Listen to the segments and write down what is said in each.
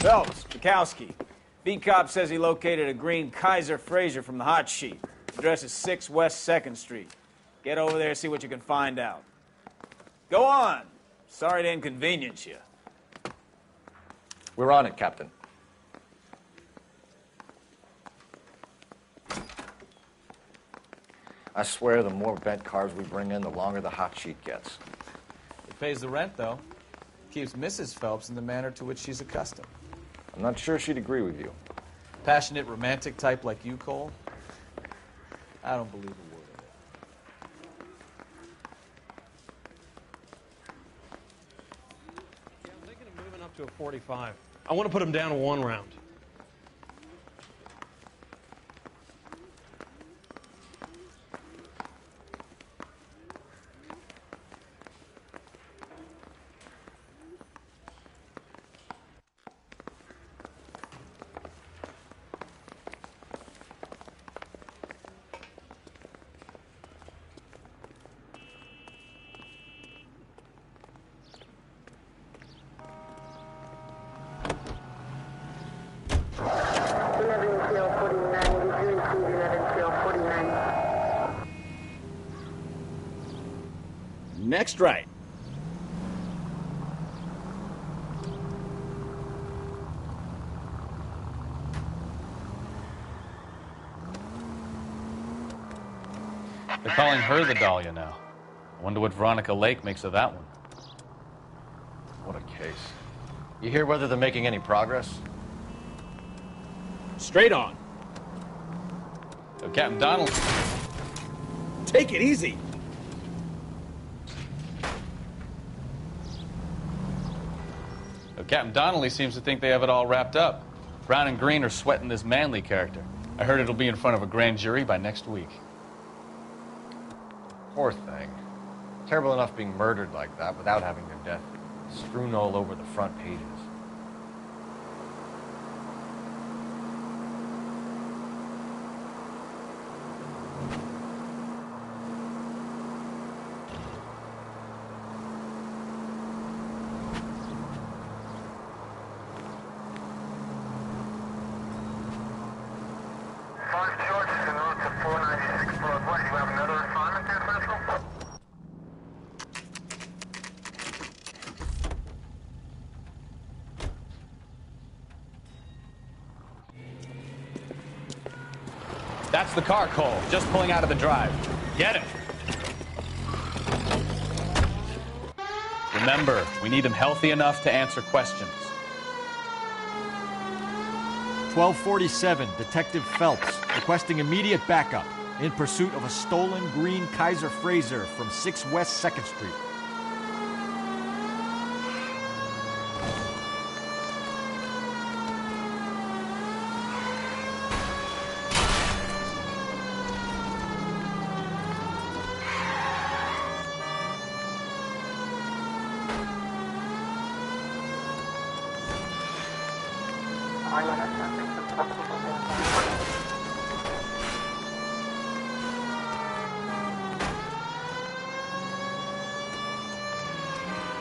Phelps, Bukowski. B-Cop says he located a green Kaiser Fraser from the hot sheet. Address is 6 West 2nd Street. Get over there, see what you can find out. Go on. Sorry to inconvenience you. We're on it, Captain. I swear the more bent cars we bring in, the longer the hot sheet gets. It pays the rent, though. Keeps Mrs. Phelps in the manner to which she's accustomed. I'm not sure she'd agree with you. Passionate, romantic type like you, Cole? I don't believe a word of it. Yeah, I'm thinking of moving up to a 45. I want to put him down 1 round. Next right. They're calling her the Dahlia now. I wonder what Veronica Lake makes of that one. What a case. You hear whether they're making any progress? Straight on. So Captain Donald... Take it easy. Captain Donnelly seems to think they have it all wrapped up. Brown and Green are sweating this Manley character. I heard it'll be in front of a grand jury by next week. Poor thing. Terrible enough being murdered like that without having their death strewn all over the front pages. That's the car, Cole. Just pulling out of the drive. Get him. Remember, we need him healthy enough to answer questions. 1247, Detective Phelps, requesting immediate backup in pursuit of a stolen green Kaiser Fraser from 6 West 2nd Street.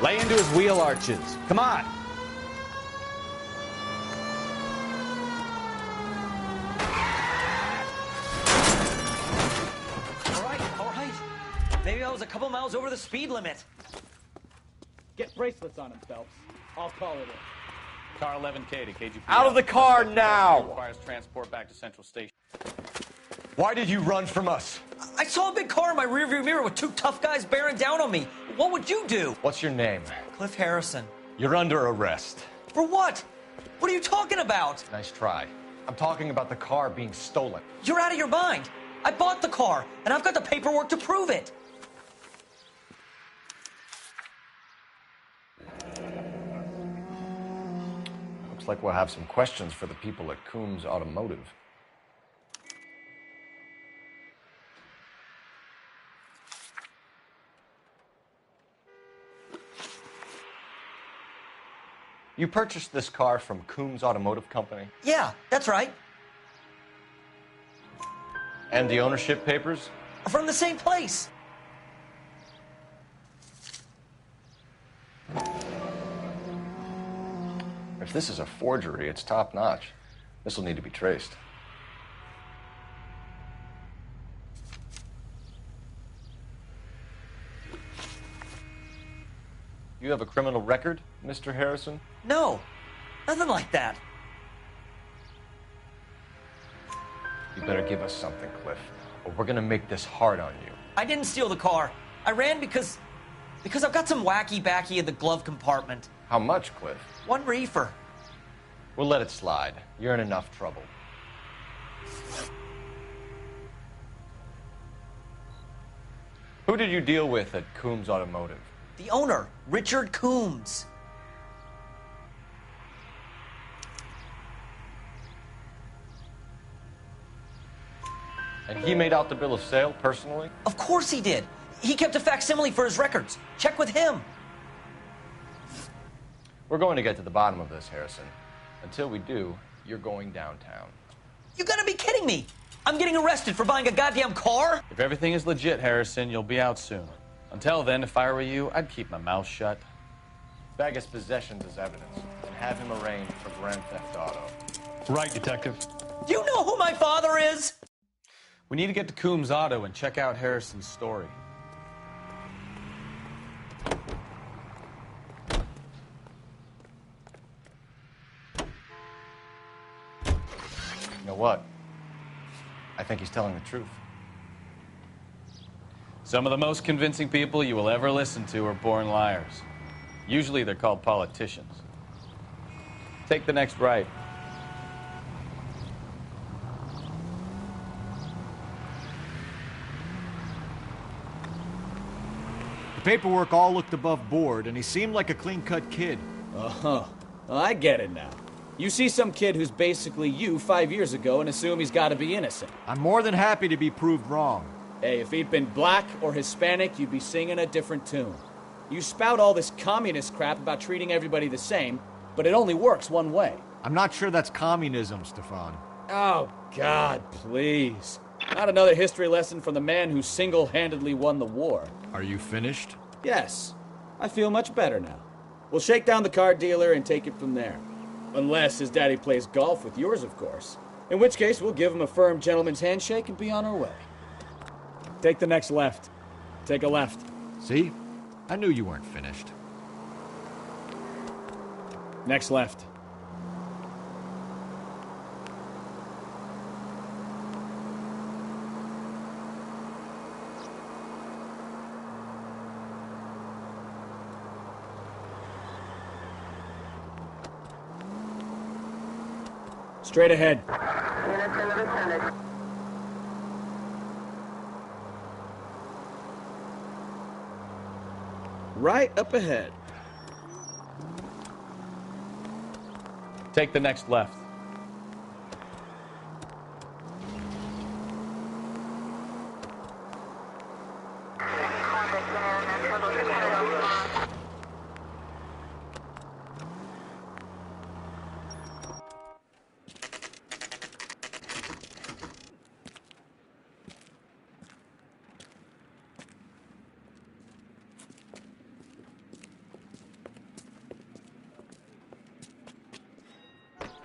Lay into his wheel arches. Come on. All right. Maybe I was a couple miles over the speed limit. Get bracelets on him, Phelps. I'll call it in. Car 11K to KGP. Out of the car now! Requires transport back to Central Station. Why did you run from us? I saw a big car in my rearview mirror with 2 tough guys bearing down on me. What would you do? What's your name? Cliff Harrison. You're under arrest. For what? What are you talking about? Nice try. I'm talking about the car being stolen. You're out of your mind. I bought the car, and I've got the paperwork to prove it. Looks like we'll have some questions for the people at Coombs Automotive. You purchased this car from Coombs Automotive Company? Yeah, that's right. And the ownership papers? From the same place. If this is a forgery, it's top-notch. This will need to be traced. You have a criminal record, Mr. Harrison? No, nothing like that. You better give us something, Cliff, or we're gonna make this hard on you. I didn't steal the car. I ran because I've got some wacky backy in the glove compartment. How much, Cliff? 1 reefer. We'll let it slide. You're in enough trouble. Who did you deal with at Coombs Automotive? The owner, Richard Coombs. And he made out the bill of sale personally? Of course he did. He kept a facsimile for his records. Check with him. We're going to get to the bottom of this, Harrison. Until we do, you're going downtown. You gotta be kidding me. I'm getting arrested for buying a goddamn car? If everything is legit, Harrison, you'll be out soon. Until then, if I were you, I'd keep my mouth shut. Bag his possessions as evidence and have him arraigned for grand theft auto. Right, Detective. Do you know who my father is? We need to get to Coombs Auto and check out Harrison's story. You know what? I think he's telling the truth. Some of the most convincing people you will ever listen to are born liars. Usually they're called politicians. Take the next right. The paperwork all looked above board, and he seemed like a clean-cut kid. Oh, well, I get it now. You see some kid who's basically you 5 years ago and assume he's got to be innocent. I'm more than happy to be proved wrong. Hey, if he'd been black or Hispanic, you'd be singing a different tune. You spout all this communist crap about treating everybody the same, but it only works one way. I'm not sure that's communism, Stefan. Oh, God, please. Not another history lesson from the man who single-handedly won the war. Are you finished? Yes, I feel much better now. We'll shake down the car dealer and take it from there. Unless his daddy plays golf with yours, of course. In which case, we'll give him a firm gentleman's handshake and be on our way. Take the next left. Take a left. See? I knew you weren't finished. Next left. Straight ahead. Right up ahead. Take the next left.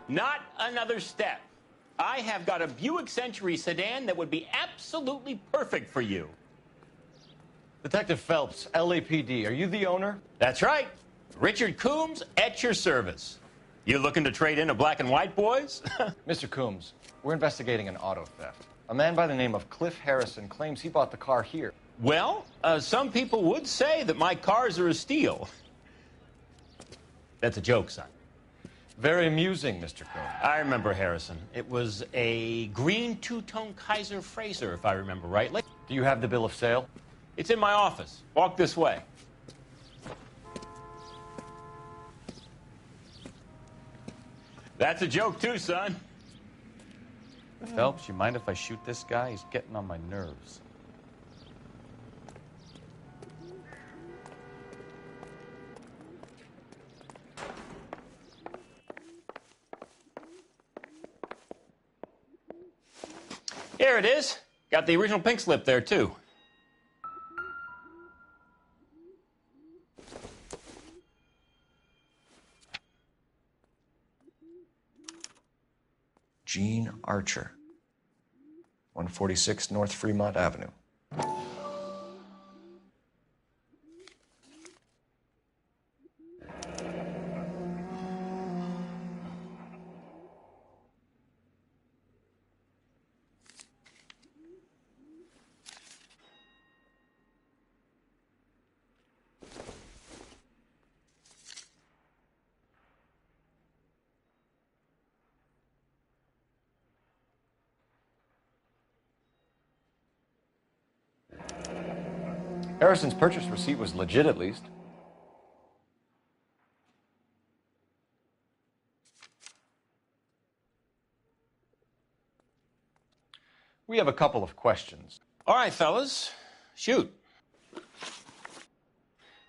Not another step. I have got a Buick Century sedan that would be absolutely perfect for you. Detective Phelps, LAPD, are you the owner? That's right. Richard Coombs at your service. You looking to trade in a black and white, boys? Mr. Coombs, we're investigating an auto theft. A man by the name of Cliff Harrison claims he bought the car here. Well, some people would say that my cars are a steal. That's a joke, son. Very amusing, Mr. Coombs. I remember Harrison. It was a green two-tone Kaiser Frazer, if I remember rightly. Do you have the bill of sale? It's in my office. Walk this way. That's a joke, too, son. Phelps, you mind if I shoot this guy? He's getting on my nerves. Here it is. Got the original pink slip there, too. Gene Archer, 146 North Fremont Avenue. Harrison's purchase receipt was legit, at least. We have a couple of questions. All right, fellas, shoot.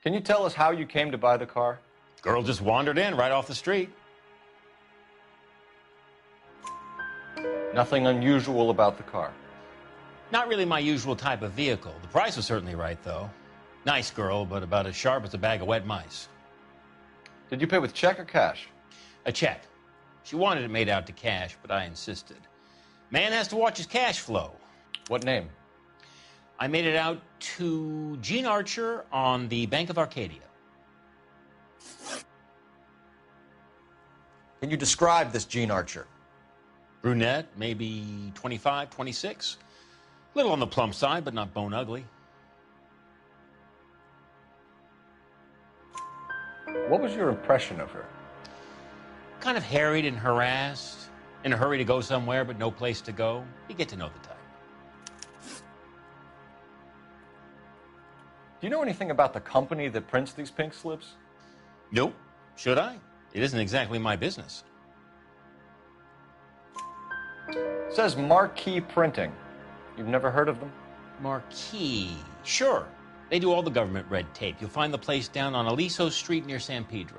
Can you tell us how you came to buy the car? Girl just wandered in right off the street. Nothing unusual about the car. Not really my usual type of vehicle. The price was certainly right, though. Nice girl, but about as sharp as a bag of wet mice. Did you pay with check or cash? A check. She wanted it made out to cash, but I insisted. Man has to watch his cash flow. What name? I made it out to Gene Archer on the Bank of Arcadia. Can you describe this Gene Archer? Brunette, maybe 25, 26. Little on the plump side, but not bone ugly. What was your impression of her? Kind of harried and harassed. In a hurry to go somewhere, but no place to go. You get to know the type. Do you know anything about the company that prints these pink slips? Nope. Should I? It isn't exactly my business. It says Marquee Printing. You've never heard of them? Marquee. Sure. They do all the government red tape. You'll find the place down on Aliso Street near San Pedro.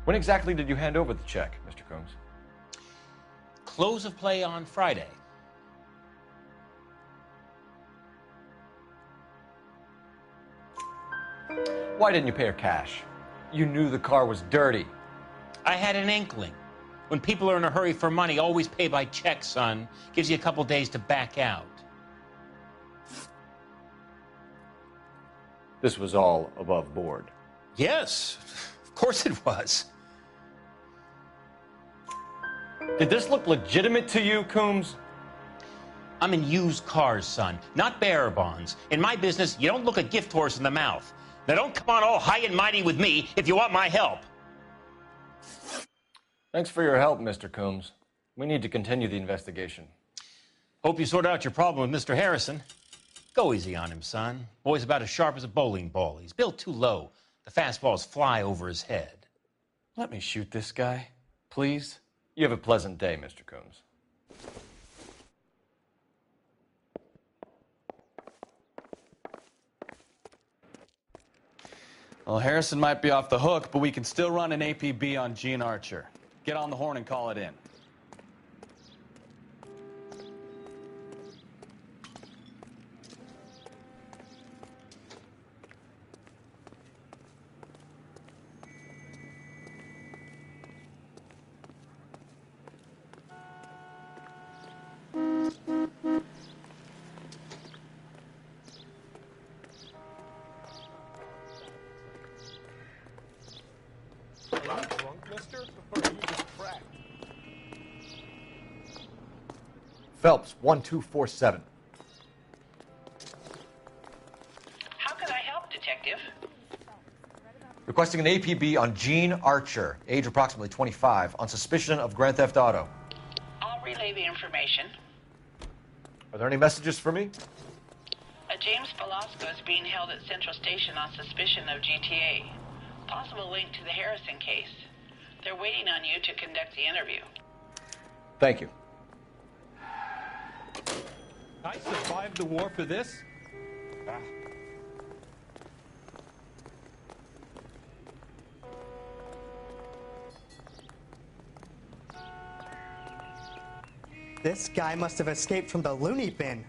When exactly did you hand over the check, Mr. Coombs? Close of play on Friday. Why didn't you pay her cash? You knew the car was dirty. I had an inkling. When people are in a hurry for money, always pay by check, son. Gives you a couple days to back out. This was all above board. Yes, of course it was. Did this look legitimate to you, Coombs? I'm in used cars, son, not bearer bonds. In my business, you don't look a gift horse in the mouth. Now don't come on all high and mighty with me if you want my help. Thanks for your help, Mr. Coombs. We need to continue the investigation. Hope you sort out your problem with Mr. Harrison. Go easy on him, son. Boy's about as sharp as a bowling ball. He's built too low. The fastballs fly over his head. Let me shoot this guy, please. You have a pleasant day, Mr. Coombs. Well, Harrison might be off the hook, but we can still run an APB on Gene Archer. Get on the horn and call it in. Phelps, 1247. How can I help, Detective? Requesting an APB on Gene Archer, age approximately 25, on suspicion of grand theft auto. I'll relay the information. Are there any messages for me? A James Velasco is being held at Central Station on suspicion of GTA. Possible link to the Harrison case. They're waiting on you to conduct the interview. Thank you. I survived the war for this? This guy must have escaped from the loony bin.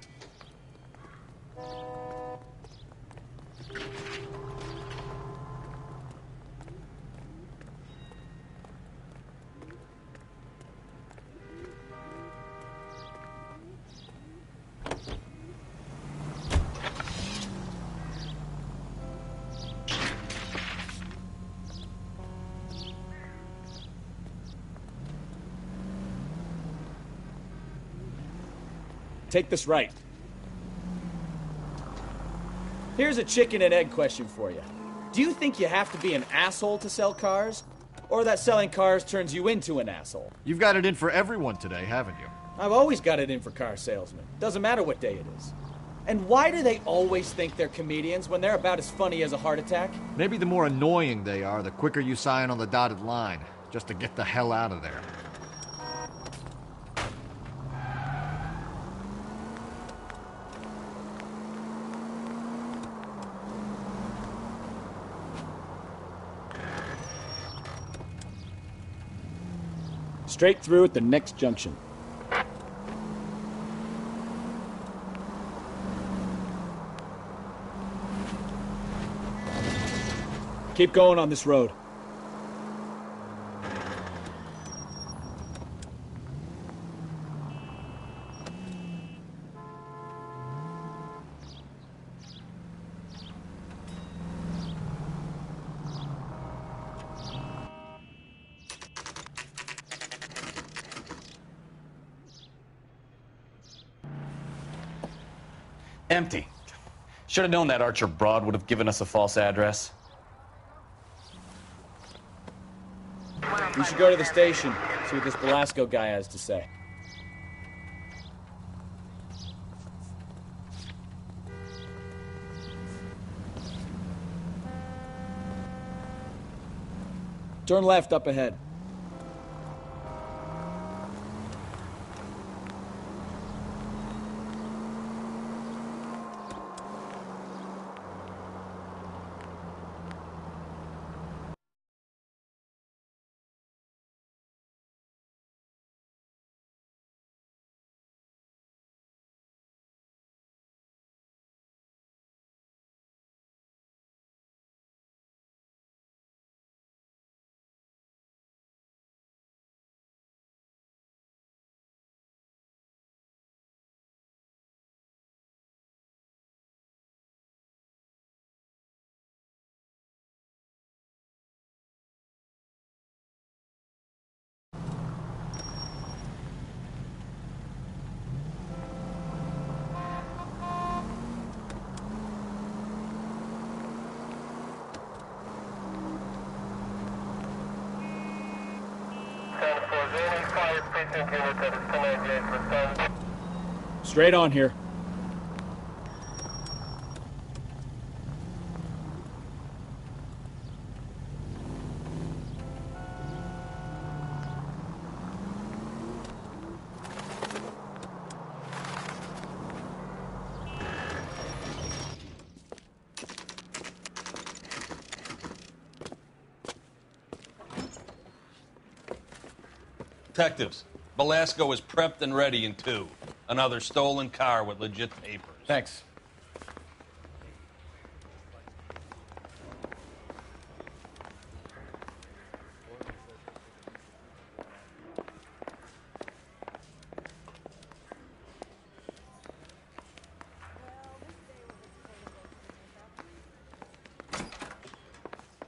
take this right. Here's a chicken and egg question for you. Do you think you have to be an asshole to sell cars? Or that selling cars turns you into an asshole? You've got it in for everyone today, haven't you? I've always got it in for car salesmen. Doesn't matter what day it is. And why do they always think they're comedians when they're about as funny as a heart attack? Maybe the more annoying they are, the quicker you sign on the dotted line, just to get the hell out of there. Straight through at the next junction. Keep going on this road. Empty. Should have known that Archer Broad would have given us a false address. We should go to the station, see what this Velasco guy has to say. Turn left up ahead. Straight on here. Detectives, Velasco is prepped and ready in 2. Another stolen car with legit papers. Thanks.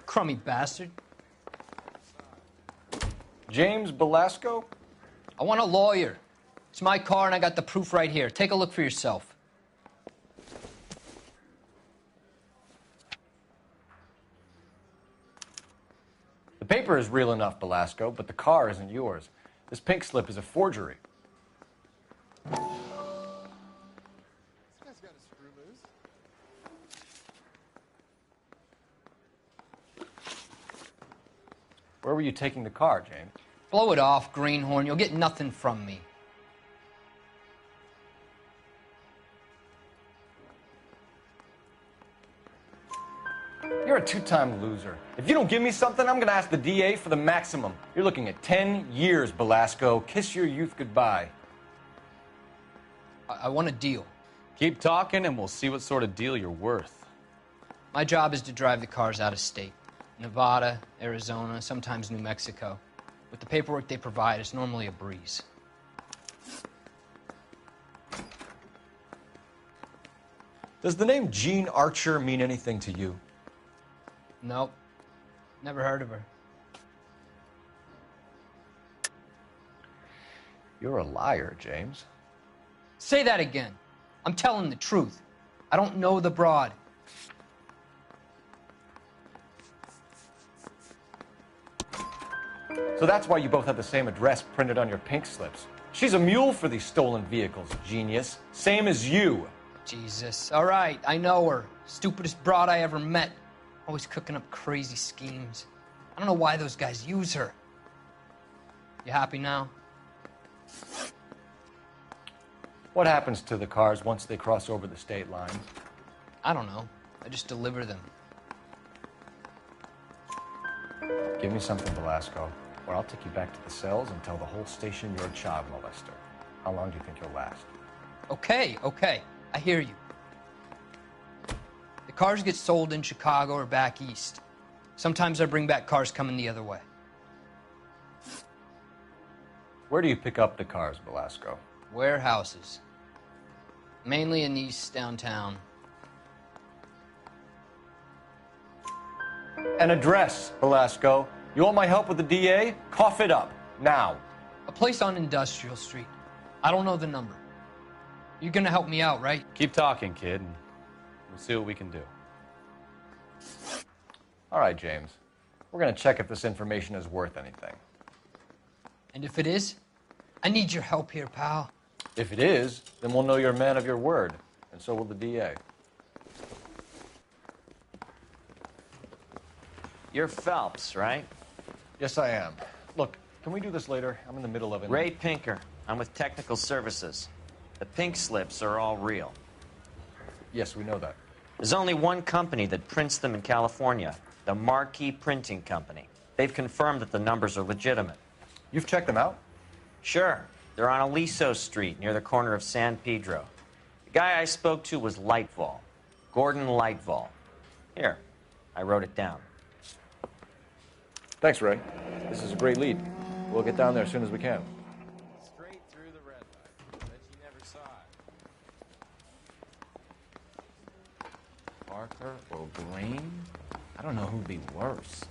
Crummy bastard. James Velasco? I want a lawyer. It's my car and I got the proof right here. Take a look for yourself. The paper is real enough, Velasco, but the car isn't yours. This pink slip is a forgery. Where were you taking the car, James? Blow it off, greenhorn. You'll get nothing from me. You're a two-time loser. If you don't give me something, I'm gonna ask the DA for the maximum. You're looking at 10 years, Velasco. Kiss your youth goodbye. I want a deal. Keep talking and we'll see what sort of deal you're worth. My job is to drive the cars out of state. Nevada, Arizona, sometimes New Mexico. With the paperwork they provide, it's normally a breeze. Does the name Jean Archer mean anything to you? Nope. Never heard of her. You're a liar, James. Say that again. I'm telling the truth. I don't know the broad. So that's why you both have the same address printed on your pink slips. She's a mule for these stolen vehicles, genius. Same as you. Jesus. All right, I know her. Stupidest broad I ever met. Always cooking up crazy schemes. I don't know why those guys use her. You happy now? What happens to the cars once they cross over the state line? I don't know. I just deliver them. Give me something, Velasco, or I'll take you back to the cells and tell the whole station you're a child molester. How long do you think you'll last? Okay. I hear you. The cars get sold in Chicago or back east. Sometimes I bring back cars coming the other way. Where do you pick up the cars, Velasco? Warehouses. Mainly in East downtown. An address, Velasco. You want my help with the DA? Cough it up, now. A place on Industrial Street. I don't know the number. You're gonna help me out, right? Keep talking, kid, and we'll see what we can do. All right, James. We're gonna check if this information is worth anything. And if it is, I need your help here, pal. If it is, then we'll know you're a man of your word, and so will the DA. You're Phelps, right? Yes, I am. Look, can we do this later? I'm in the middle of it. Ray Pinker. I'm with Technical Services. The pink slips are all real. Yes, we know that. There's only one company that prints them in California, the Marquee Printing Company. They've confirmed that the numbers are legitimate. You've checked them out? Sure. They're on Aliso Street, near the corner of San Pedro. The guy I spoke to was Lightval. Gordon Lightval. Here, I wrote it down. Thanks, Ray. This is a great lead. We'll get down there as soon as we can. Straight through the red light. Bet you never saw it. Parker or Green? I don't know who'd be worse.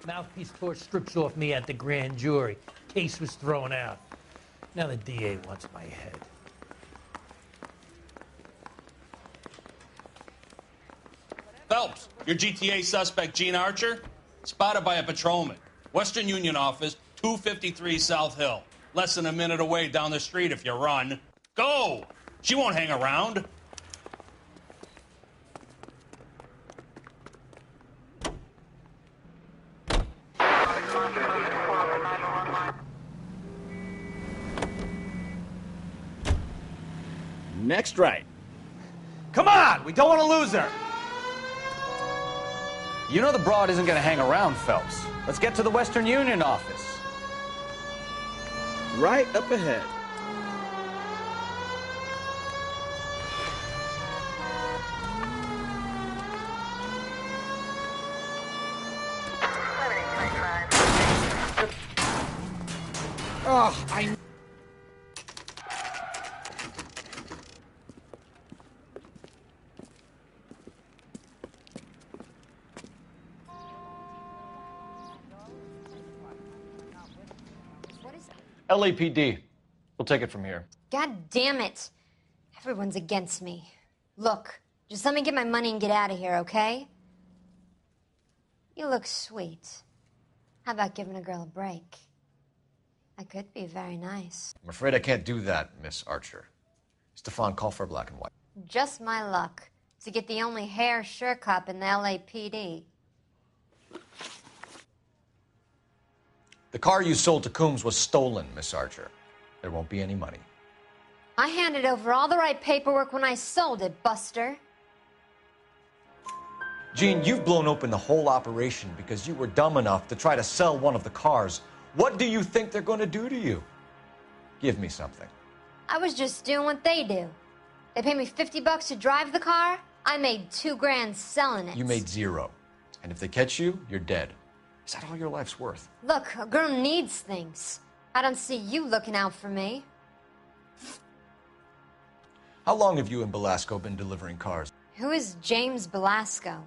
Mouthpiece tore strips off me at the grand jury. Case was thrown out. Now the DA wants my head. Phelps, your GTA suspect, Gene Archer, spotted by a patrolman. Western Union office, 253 South Hill. Less than a minute away down the street if you run. Go! She won't hang around. Next right. Come on! We don't want to lose her! You know the broad isn't going to hang around, Phelps. Let's get to the Western Union office. Right up ahead. Oh, I... LAPD. We'll take it from here. God damn it. Everyone's against me. Look, just let me get my money and get out of here, okay? You look sweet. How about giving a girl a break? I could be very nice. I'm afraid I can't do that, Miss Archer. Stefan, call for black and white. Just my luck to get the only hair sure cop in the LAPD. The car you sold to Coombs was stolen, Miss Archer. There won't be any money. I handed over all the right paperwork when I sold it, Buster. Gene, you've blown open the whole operation because you were dumb enough to try to sell one of the cars. What do you think they're going to do to you? Give me something. I was just doing what they do. They paid me $50 to drive the car. I made $2 grand selling it. You made $0. And if they catch you, you're dead. Is that all your life's worth? Look, a girl needs things. I don't see you looking out for me. How long have you and Belasco been delivering cars? Who is James Belasco?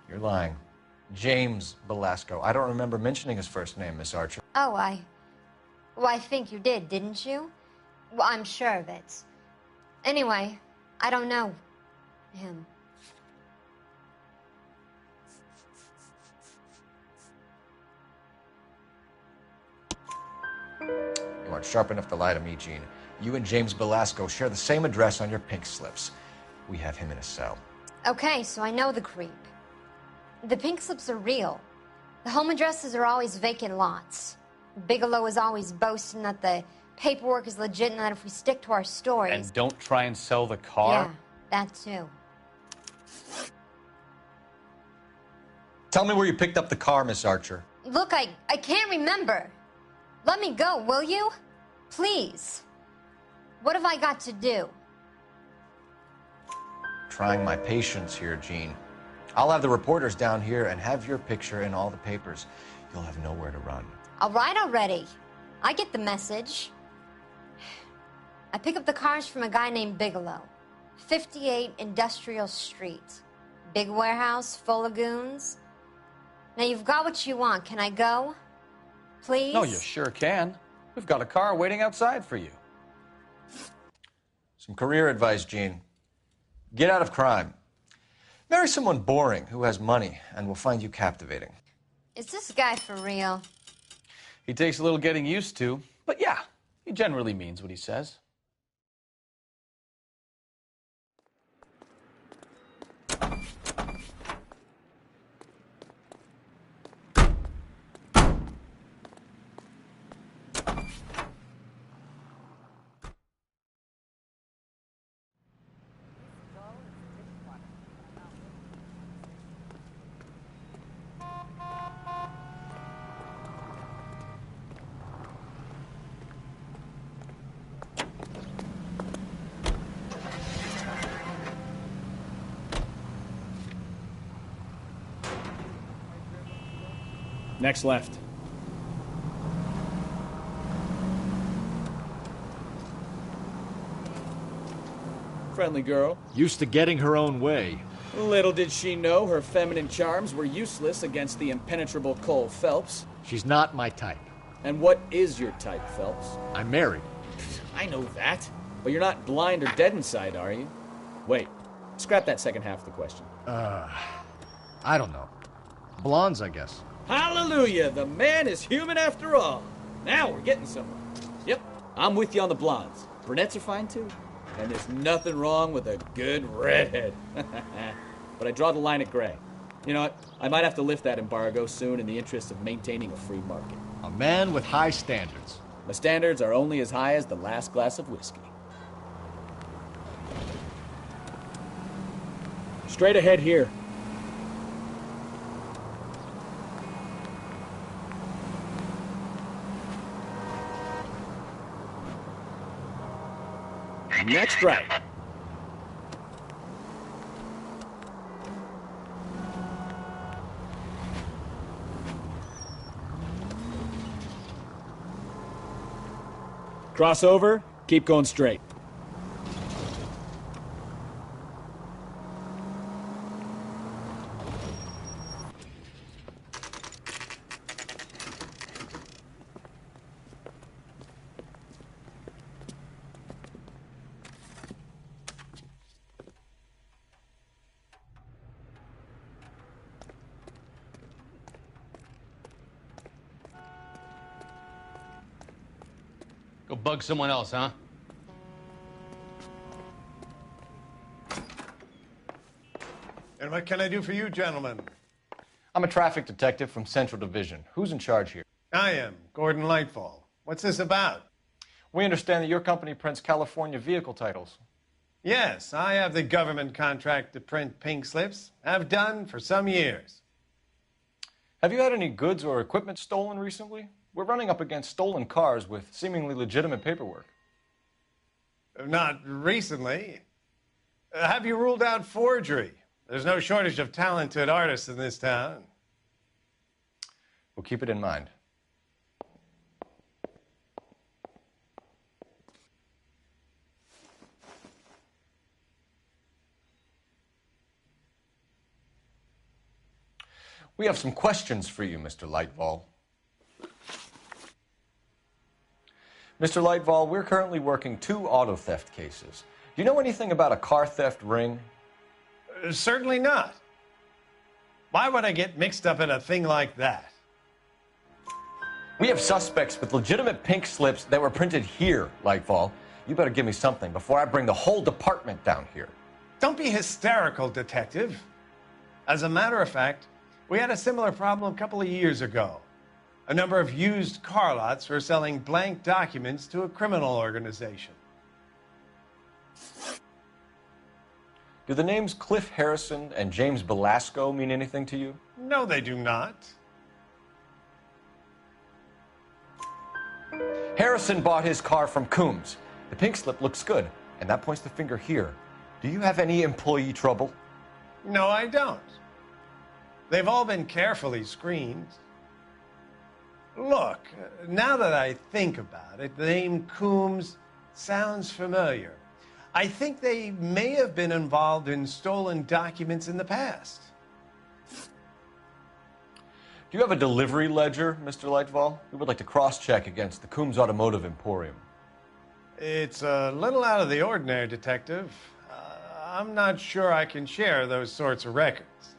You're lying. James Belasco. I don't remember mentioning his first name, Miss Archer. Oh, well, I think you did, didn't you? Well, I'm sure of it. Anyway, I don't know him. You aren't sharp enough to lie to me, Gene. You and James Belasco share the same address on your pink slips. We have him in a cell. Okay, so I know the creep. The pink slips are real. The home addresses are always vacant lots. Bigelow is always boasting that the paperwork is legit and that if we stick to our stories... And don't try and sell the car? Yeah, that too. Tell me where you picked up the car, Miss Archer. Look, I can't remember. Let me go, will you? Please. What have I got to do? Trying my patience here, Gene. I'll have the reporters down here and have your picture in all the papers. You'll have nowhere to run. All right already. I get the message. I pick up the cars from a guy named Bigelow. 58 Industrial Street. Big warehouse full of goons. Now you've got what you want. Can I go? Please? No, you sure can. We've got a car waiting outside for you. Some career advice, Gene. Get out of crime. Marry someone boring who has money and will find you captivating. Is this guy for real? He takes a little getting used to, but yeah, he generally means what he says. Next left. Friendly girl. Used to getting her own way. Little did she know her feminine charms were useless against the impenetrable Cole Phelps. She's not my type. And what is your type, Phelps? I'm married. I know that. But you're not blind or dead inside, are you? Wait. Scrap that second half of the question. I don't know. Blondes, I guess. Hallelujah! The man is human after all. Now we're getting somewhere. Yep, I'm with you on the blondes. Brunettes are fine too. And there's nothing wrong with a good redhead. But I draw the line at gray. You know what? I might have to lift that embargo soon in the interest of maintaining a free market. A man with high standards. My standards are only as high as the last glass of whiskey. Straight ahead here. Next right. Cross over, keep going straight. Go bug someone else, huh? And what can I do for you, gentlemen? I'm a traffic detective from Central Division. Who's in charge here? I am, Gordon Lightfall. What's this about? We understand that your company prints California vehicle titles. Yes, I have the government contract to print pink slips. I've done for some years. Have you had any goods or equipment stolen recently? We're running up against stolen cars with seemingly legitimate paperwork. Not recently. Have you ruled out forgery? There's no shortage of talented artists in this town. We'll keep it in mind. We have some questions for you, Mr. Lightfall. Mr. Lightfall, we're currently working 2 auto theft cases. Do you know anything about a car theft ring? Certainly not. Why would I get mixed up in a thing like that? We have suspects with legitimate pink slips that were printed here, Lightfall. You better give me something before I bring the whole department down here. Don't be hysterical, Detective. As a matter of fact, we had a similar problem a couple of years ago. A number of used car lots were selling blank documents to a criminal organization. Do the names Cliff Harrison and James Belasco mean anything to you? No, they do not. Harrison bought his car from Coombs. The pink slip looks good, and that points the finger here. Do you have any employee trouble? No, I don't. They've all been carefully screened. Look, now that I think about it, the name Coombs sounds familiar. I think they may have been involved in stolen documents in the past. Do you have a delivery ledger, Mr. Lightfall? We would like to cross-check against the Coombs Automotive Emporium. It's a little out of the ordinary, Detective. I'm not sure I can share those sorts of records.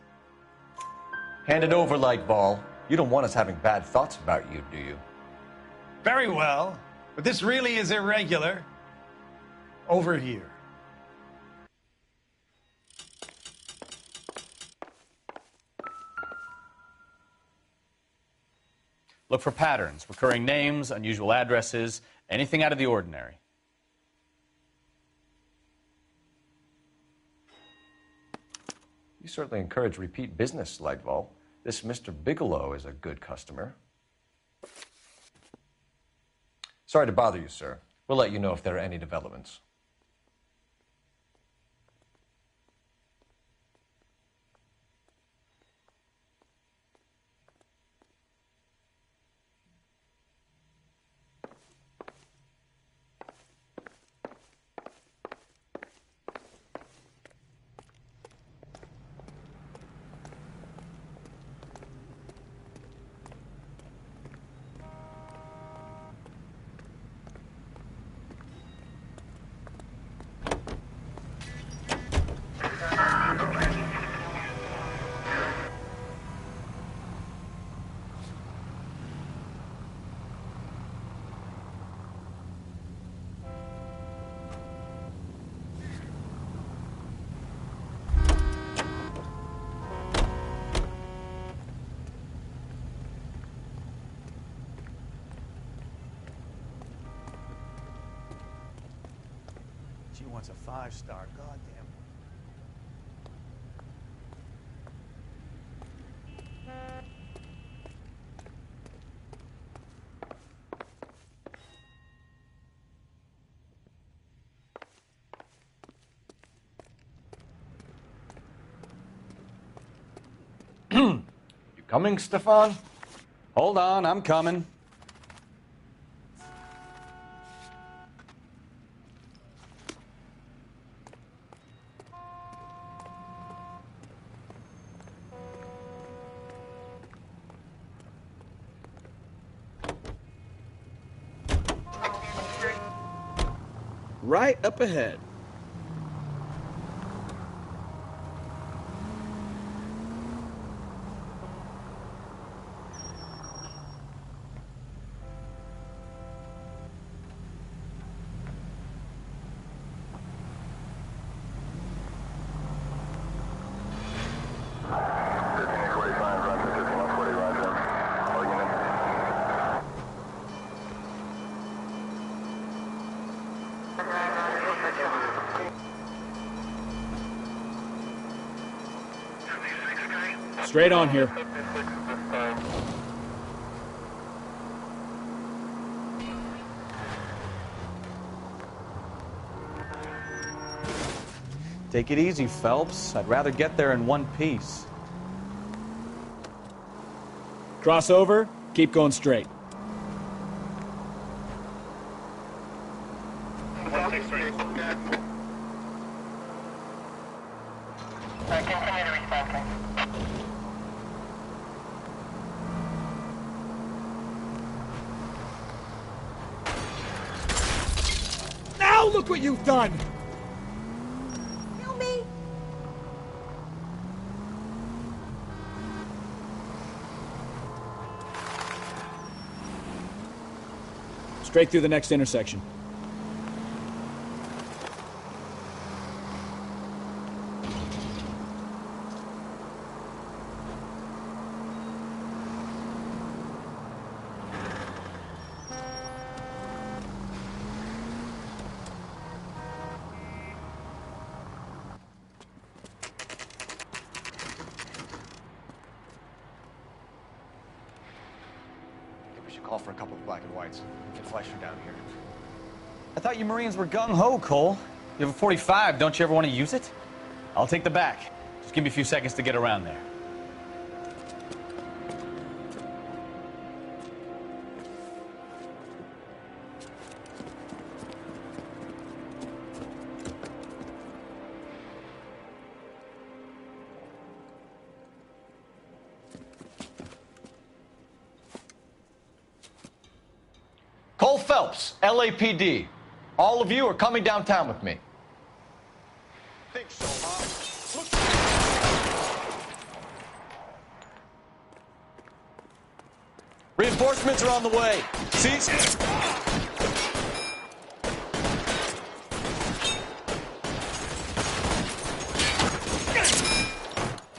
Hand it over, Lightfall. You don't want us having bad thoughts about you, do you? Very well, but this really is irregular. Over here. Look for patterns, recurring names, unusual addresses, anything out of the ordinary. You certainly encourage repeat business, Lightfall. This Mr. Bigelow is a good customer. Sorry to bother you, sir. We'll let you know if there are any developments. She wants a 5-star, goddamn. You coming, Stefan? Hold on, I'm coming. Right up ahead. Straight on here. Take it easy, Phelps. I'd rather get there in one piece. Cross over, keep going straight. Now look what you've done! Help me! Straight through the next intersection. Call for a couple of black and whites. Get Fleischer down here. I thought you Marines were gung-ho, Cole. You have a 45. Don't you ever want to use it? I'll take the back. Just give me a few seconds to get around there. Cole Phelps, LAPD. All of you are coming downtown with me. Think so, huh? Reinforcements are on the way. Cease.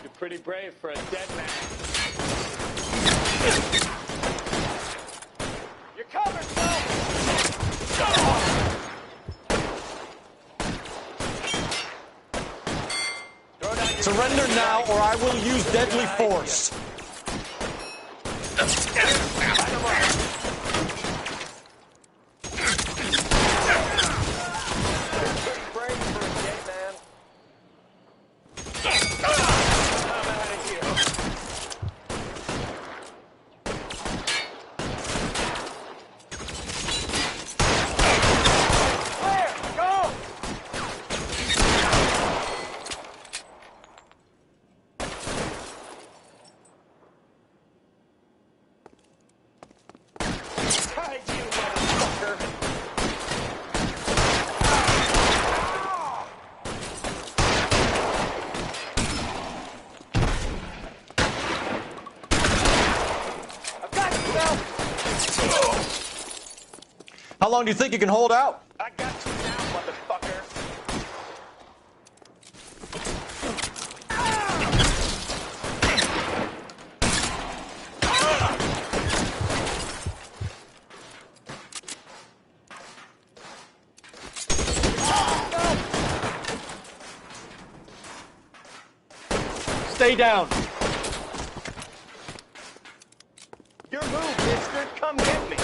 You're pretty brave for a dead man. You're covered, Surrender now, or I will use deadly force. How long do you think you can hold out? I got you now, motherfucker. Stay down. Your move, mister. Come get me.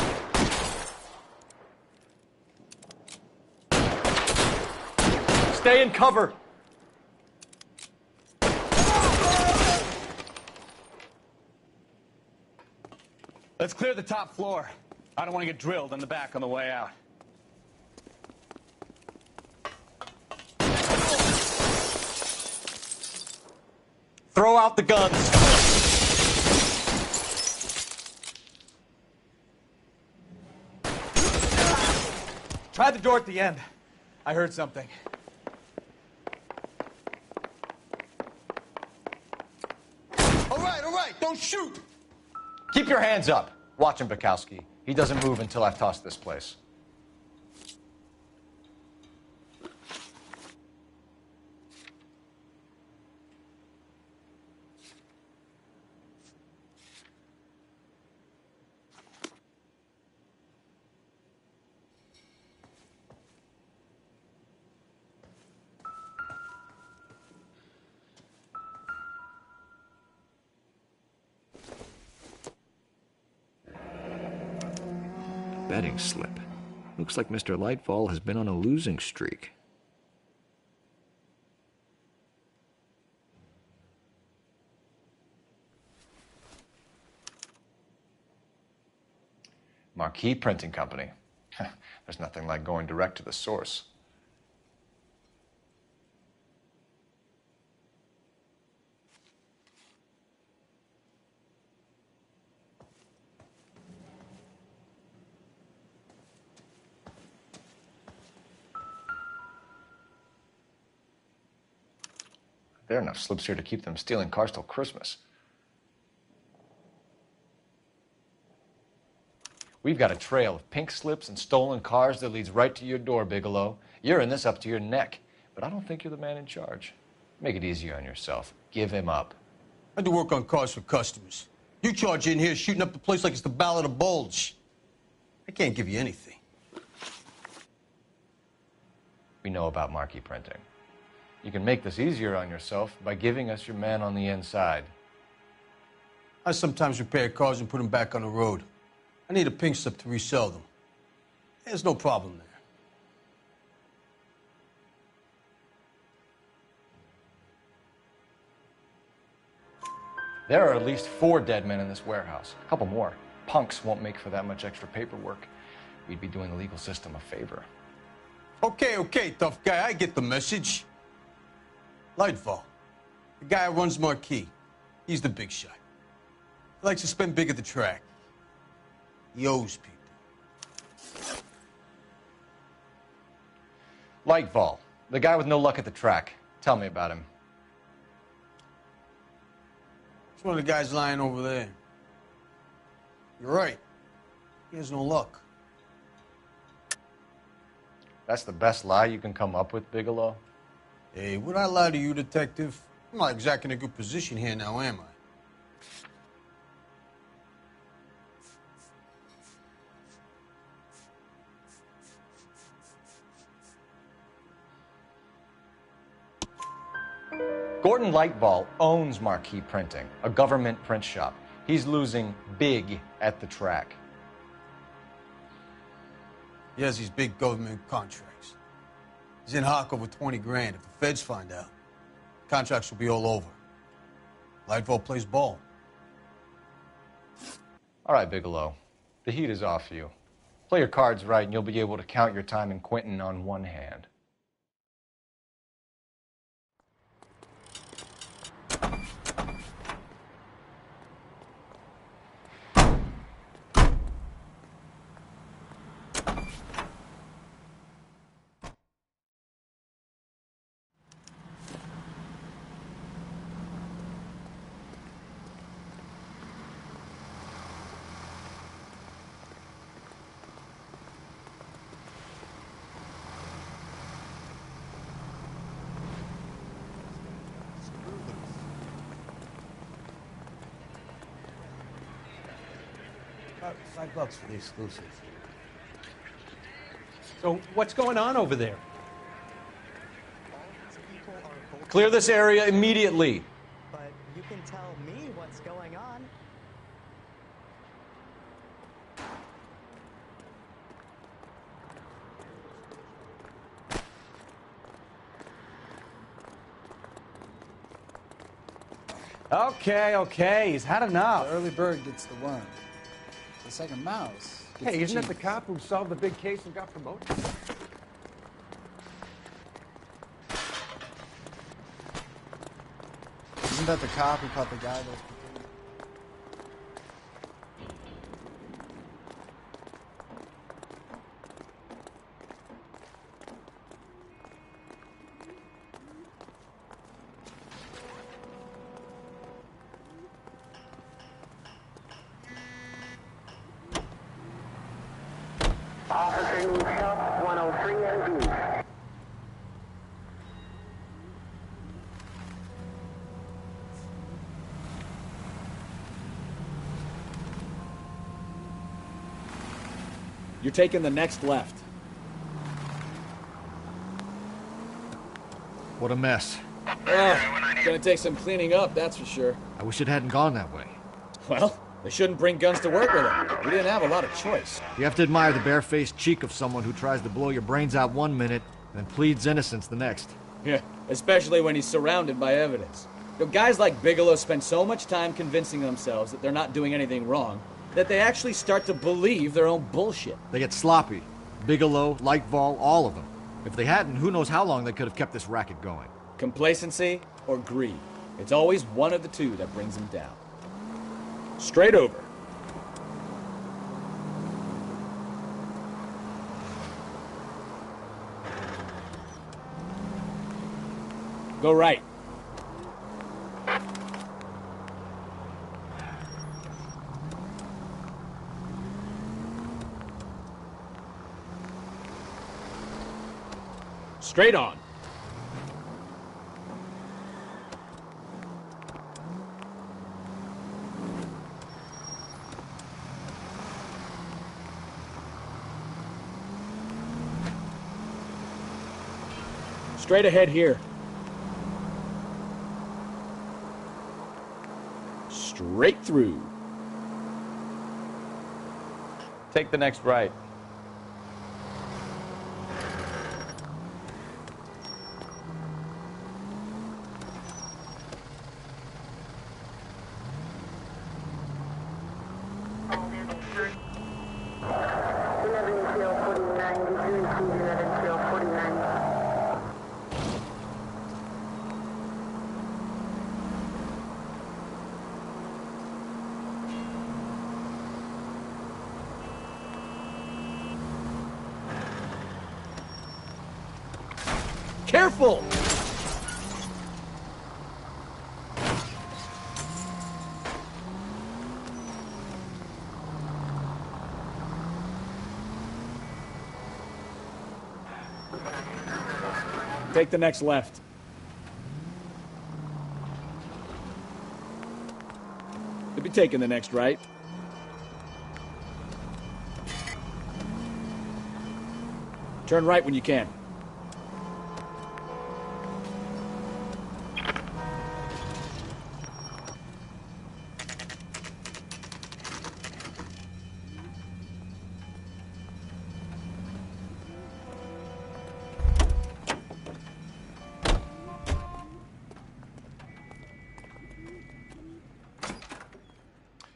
Stay in cover. Let's clear the top floor. I don't want to get drilled in the back on the way out. Throw out the guns. Try the door at the end. I heard something. All right, don't shoot. Keep your hands up. Watch him, Bukowski. He doesn't move until I've tossed this place. Betting slip. Looks like Mr. Lightfall has been on a losing streak. Marquee Printing Company. There's nothing like going direct to the source. There are enough slips here to keep them stealing cars till Christmas. We've got a trail of pink slips and stolen cars that leads right to your door, Bigelow. You're in this up to your neck, but I don't think you're the man in charge. Make it easier on yourself. Give him up. I do work on cars for customers. You charge in here shooting up the place like it's the Ballad of Bulge. I can't give you anything. We know about marquee printing. You can make this easier on yourself by giving us your man on the inside. I sometimes repair cars and put them back on the road. I need a pink slip to resell them. There's no problem there. There are at least 4 dead men in this warehouse. A couple more. Punks won't make for that much extra paperwork. We'd be doing the legal system a favor. Okay, tough guy. I get the message. Lightfall, the guy who runs Marquee. He's the big shot. He likes to spend big at the track. He owes people. Lightfall, the guy with no luck at the track. Tell me about him. It's one of the guys lying over there. You're right. He has no luck. That's the best lie you can come up with, Bigelow? Hey, would I lie to you, detective? I'm not exactly in a good position here now, am I? Gordon Lightfall owns Marquee Printing, a government print shop. He's losing big at the track. He has these big government contracts. He's in hock over 20 grand. If the feds find out, contracts will be all over. Lightfall plays ball. All right, Bigelow. The heat is off you. Play your cards right and you'll be able to count your time in Quentin on one hand. $5 for the exclusive. So what's going on over there? Clear this area immediately. But you can tell me what's going on. Okay, he's had enough. The early bird gets the worm. The second mouse gets Hey, the isn't it cheese. the cop who solved the big case and got promoted? Isn't that the cop who caught the guy that was Officer needs help, 103 MD. You're taking the next left. What a mess. Gonna take some cleaning up, that's for sure. I wish it hadn't gone that way. Well, they shouldn't bring guns to work with them. We didn't have a lot of choice. You have to admire the barefaced cheek of someone who tries to blow your brains out one minute and then pleads innocence the next. Yeah, especially when he's surrounded by evidence. You know, guys like Bigelow spend so much time convincing themselves that they're not doing anything wrong that they actually start to believe their own bullshit. They get sloppy. Bigelow, Lightfall, all of them. If they hadn't, who knows how long they could have kept this racket going. Complacency or greed. It's always one of the two that brings them down. Straight over. Go right. Straight on. Straight ahead here. Straight through. Take the next right. Careful! Take the next left. You'll be taking the next right. Turn right when you can.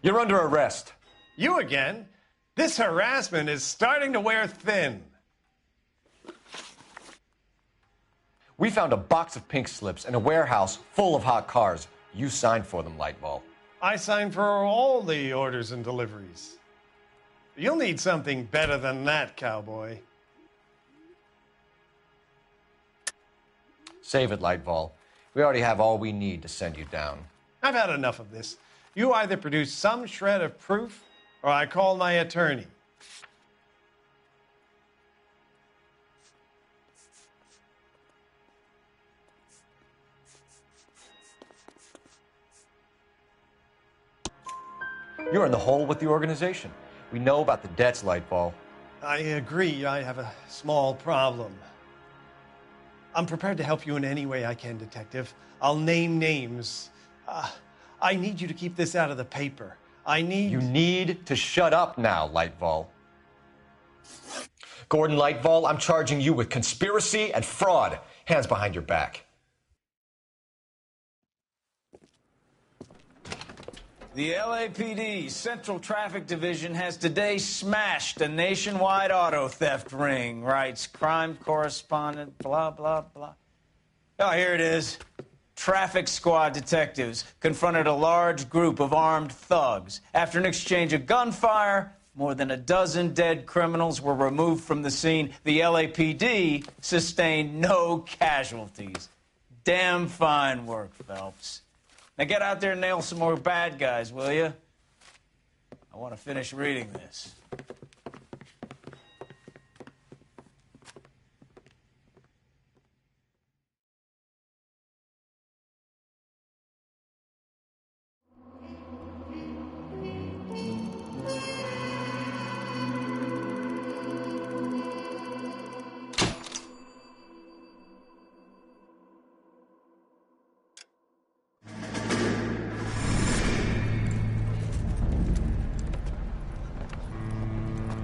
You're under arrest. You again? This harassment is starting to wear thin. We found a box of pink slips in a warehouse full of hot cars. You signed for them, Lightball. I signed for all the orders and deliveries. You'll need something better than that, cowboy. Save it, Lightball. We already have all we need to send you down. I've had enough of this. You either produce some shred of proof, or I call my attorney. You're in the hole with the organization. We know about the debts, Lightball. I agree. I have a small problem. I'm prepared to help you in any way I can, Detective. I'll name names. I need you to keep this out of the paper. You need to shut up now, Lightball. Gordon Lightball, I'm charging you with conspiracy and fraud. Hands behind your back. The LAPD Central Traffic Division has today smashed a nationwide auto theft ring, writes crime correspondent, blah, blah, blah. Oh, here it is. Traffic squad detectives confronted a large group of armed thugs. After an exchange of gunfire, more than a dozen dead criminals were removed from the scene. The LAPD sustained no casualties. Damn fine work, Phelps. Now get out there and nail some more bad guys, will you? I want to finish reading this.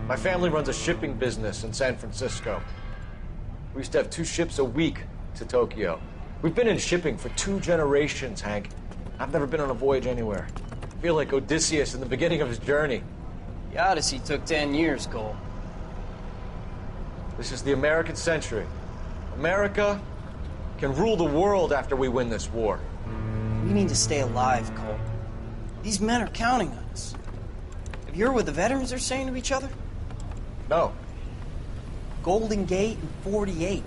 My family runs a shipping business in San Francisco. We used to have 2 ships a week to Tokyo. We've been in shipping for 2 generations, Hank. I've never been on a voyage anywhere. I feel like Odysseus in the beginning of his journey. The Odyssey took 10 years, Cole. This is the American century. America can rule the world after we win this war. We need to stay alive, Cole. These men are counting on us. Have you heard what the veterans are saying to each other? No. Golden Gate and 48.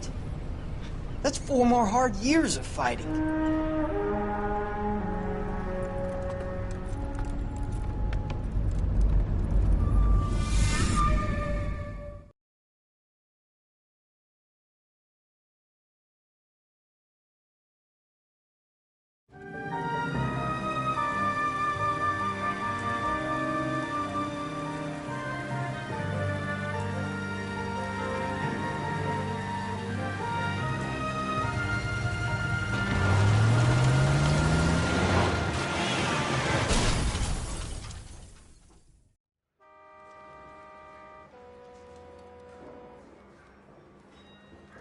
That's 4 more hard years of fighting.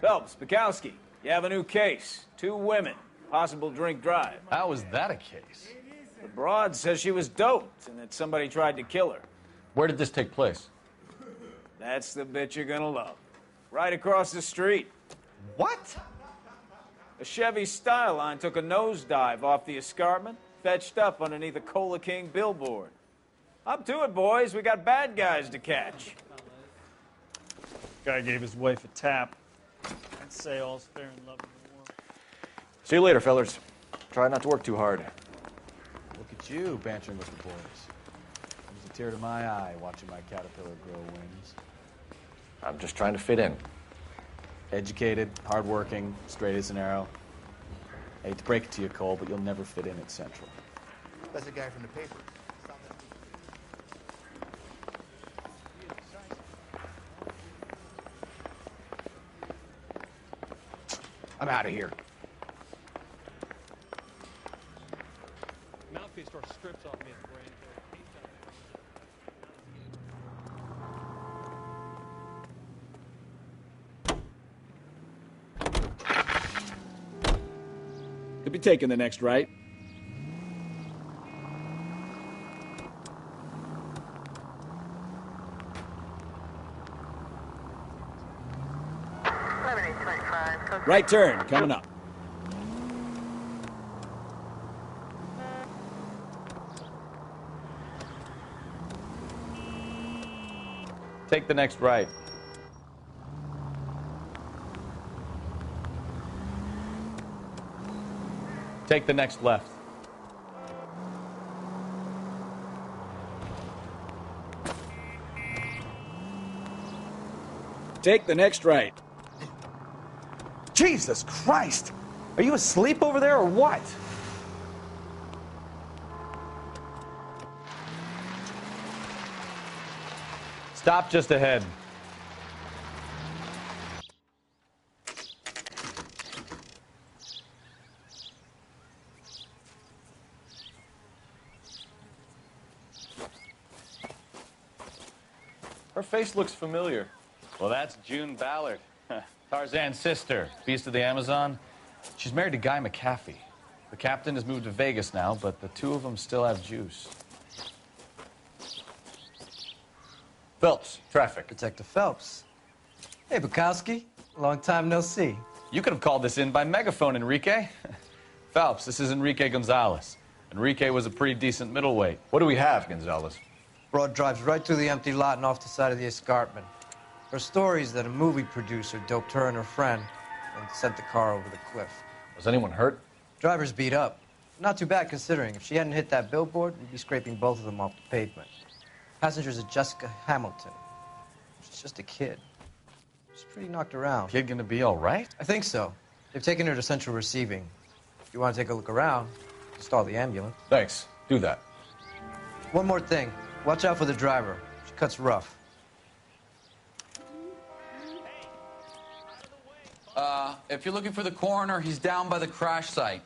Phelps, Bukowski, you have a new case. 2 women, possible drink drive. How was that a case? The broad says she was doped and that somebody tried to kill her. Where did this take place? That's the bit you're gonna love. Right across the street. What? A Chevy Styline took a nosedive off the escarpment, fetched up underneath a Cola King billboard. Up to it, boys. We got bad guys to catch. Guy gave his wife a tap. I'd say all's fair in love and war. See you later, fellers. Try not to work too hard. Look at you bantering with the boys. There's a tear to my eye watching my caterpillar grow wings. I'm just trying to fit in. Educated, hardworking, straight as an arrow. I hate to break it to you, Cole, but you'll never fit in at Central. That's the guy from the paper. I'm out of here. Mouthpiece store strips off me at the Grand Could be taking the next right. Right turn, coming up. Take the next right. Take the next left. Take the next right. Jesus Christ! Are you asleep over there or what? Stop just ahead. Her face looks familiar. Well, that's June Ballard, Tarzan's sister, beast of the Amazon. She's married to Guy McAfee. The captain has moved to Vegas now, but the two of them still have juice. Phelps, traffic. Detective Phelps. Hey, Bukowski. Long time no see. You could have called this in by megaphone, Enrique. Phelps, this is Enrique Gonzalez. Enrique was a pretty decent middleweight. What do we have, Gonzalez? Broad drives right through the empty lot and off the side of the escarpment. Her story is that a movie producer doped her and her friend and sent the car over the cliff. Was anyone hurt? Driver's beat up. Not too bad considering. If she hadn't hit that billboard, we'd be scraping both of them off the pavement. Passenger's a Jessica Hamilton. She's just a kid. She's pretty knocked around. Kid gonna be all right? I think so. They've taken her to central receiving. If you want to take a look around, stall the ambulance. Thanks. Do that. One more thing. Watch out for the driver. She cuts rough. If you're looking for the coroner, he's down by the crash site.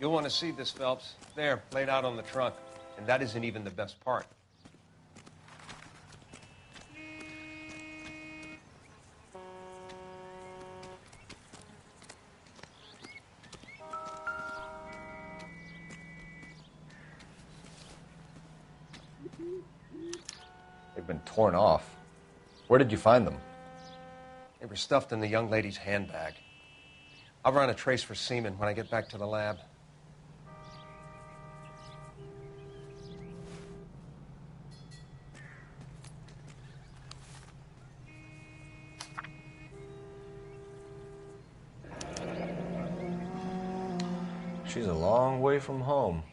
You'll want to see this, Phelps. There, laid out on the trunk. And that isn't even the best part. They've been torn off. Where did you find them? They were stuffed in the young lady's handbag. I'll run a trace for semen when I get back to the lab. She's a long way from home.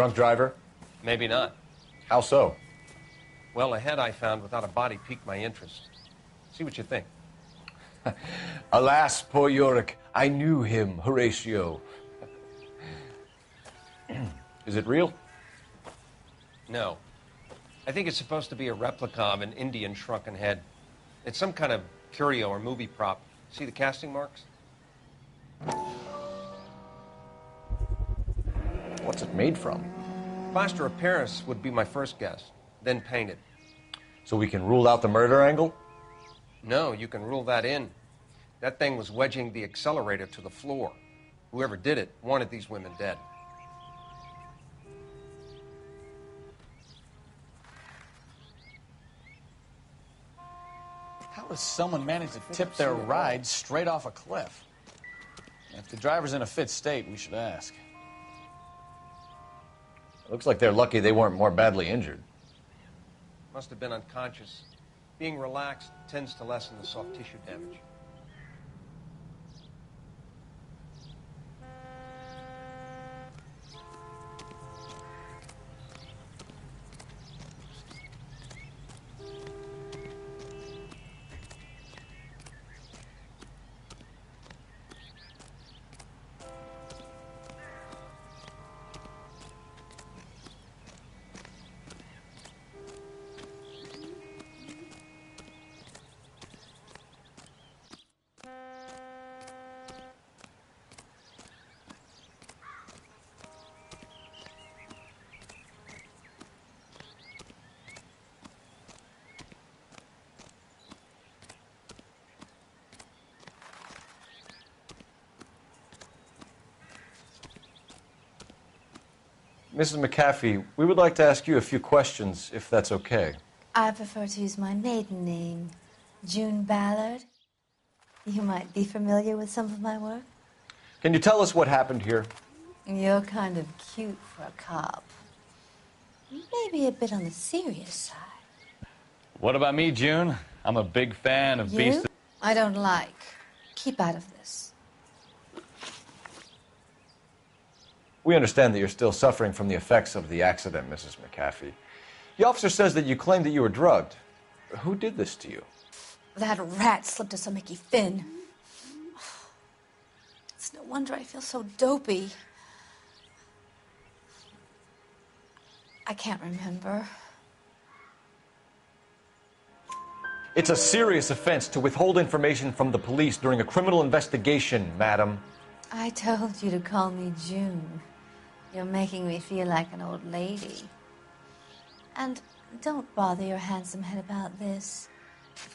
Drunk driver? Maybe not. How so? Well, a head I found without a body piqued my interest. See what you think. Alas, poor Yorick, I knew him, Horatio. Is it real? No. I think it's supposed to be a replica of an Indian shrunken head. It's some kind of curio or movie prop. See the casting marks? What's it made from? Plaster of Paris would be my first guess, then painted. So we can rule out the murder angle? No, you can rule that in. That thing was wedging the accelerator to the floor. Whoever did it wanted these women dead. How does someone manage to tip their ride straight off a cliff? If the driver's in a fit state, we should ask. Looks like they're lucky they weren't more badly injured. Must have been unconscious. Being relaxed tends to lessen the soft tissue damage. Mrs. McAfee, we would like to ask you a few questions, if that's okay. I prefer to use my maiden name, June Ballard. You might be familiar with some of my work. Can you tell us what happened here? You're kind of cute for a cop. Maybe a bit on the serious side. What about me, June? I'm a big fan of Beast. I don't like. Keep out of this. We understand that you're still suffering from the effects of the accident, Mrs. McAfee. The officer says that you claimed that you were drugged. Who did this to you? That rat slipped us a Mickey Finn. It's no wonder I feel so dopey. I can't remember. It's a serious offense to withhold information from the police during a criminal investigation, madam. I told you to call me June. You're making me feel like an old lady. And don't bother your handsome head about this.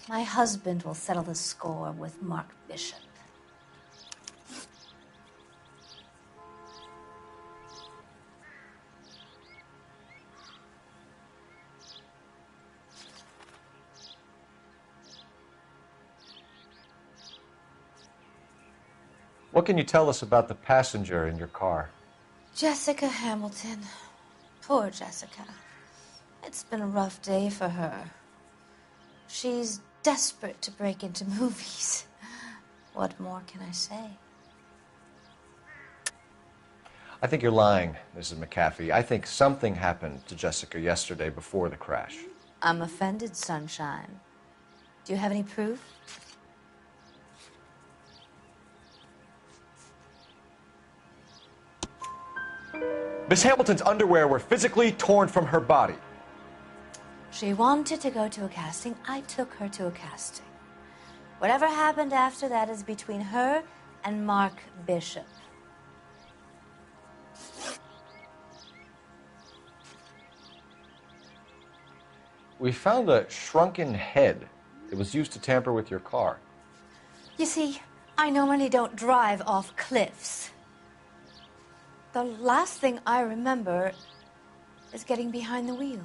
My husband will settle the score with Mark Bishop. What can you tell us about the passenger in your car? Jessica Hamilton. Poor Jessica. It's been a rough day for her. She's desperate to break into movies. What more can I say? I think you're lying, Mrs. McAfee. I think something happened to Jessica yesterday before the crash. I'm offended, Sunshine. Do you have any proof? Miss Hamilton's underwear were physically torn from her body. She wanted to go to a casting. I took her to a casting. Whatever happened after that is between her and Mark Bishop. We found a shrunken head that was used to tamper with your car. You see, I normally don't drive off cliffs. The last thing I remember is getting behind the wheel.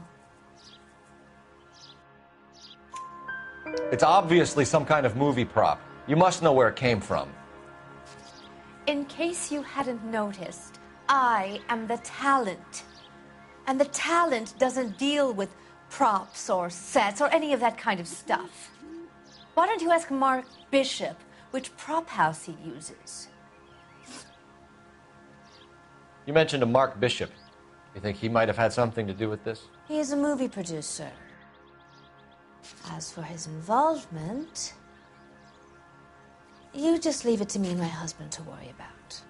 It's obviously some kind of movie prop. You must know where it came from. In case you hadn't noticed, I am the talent. And the talent doesn't deal with props or sets or any of that kind of stuff. Why don't you ask Mark Bishop which prop house he uses? You mentioned a Mark Bishop. You think he might have had something to do with this? He is a movie producer. As for his involvement, you just leave it to me and my husband to worry about.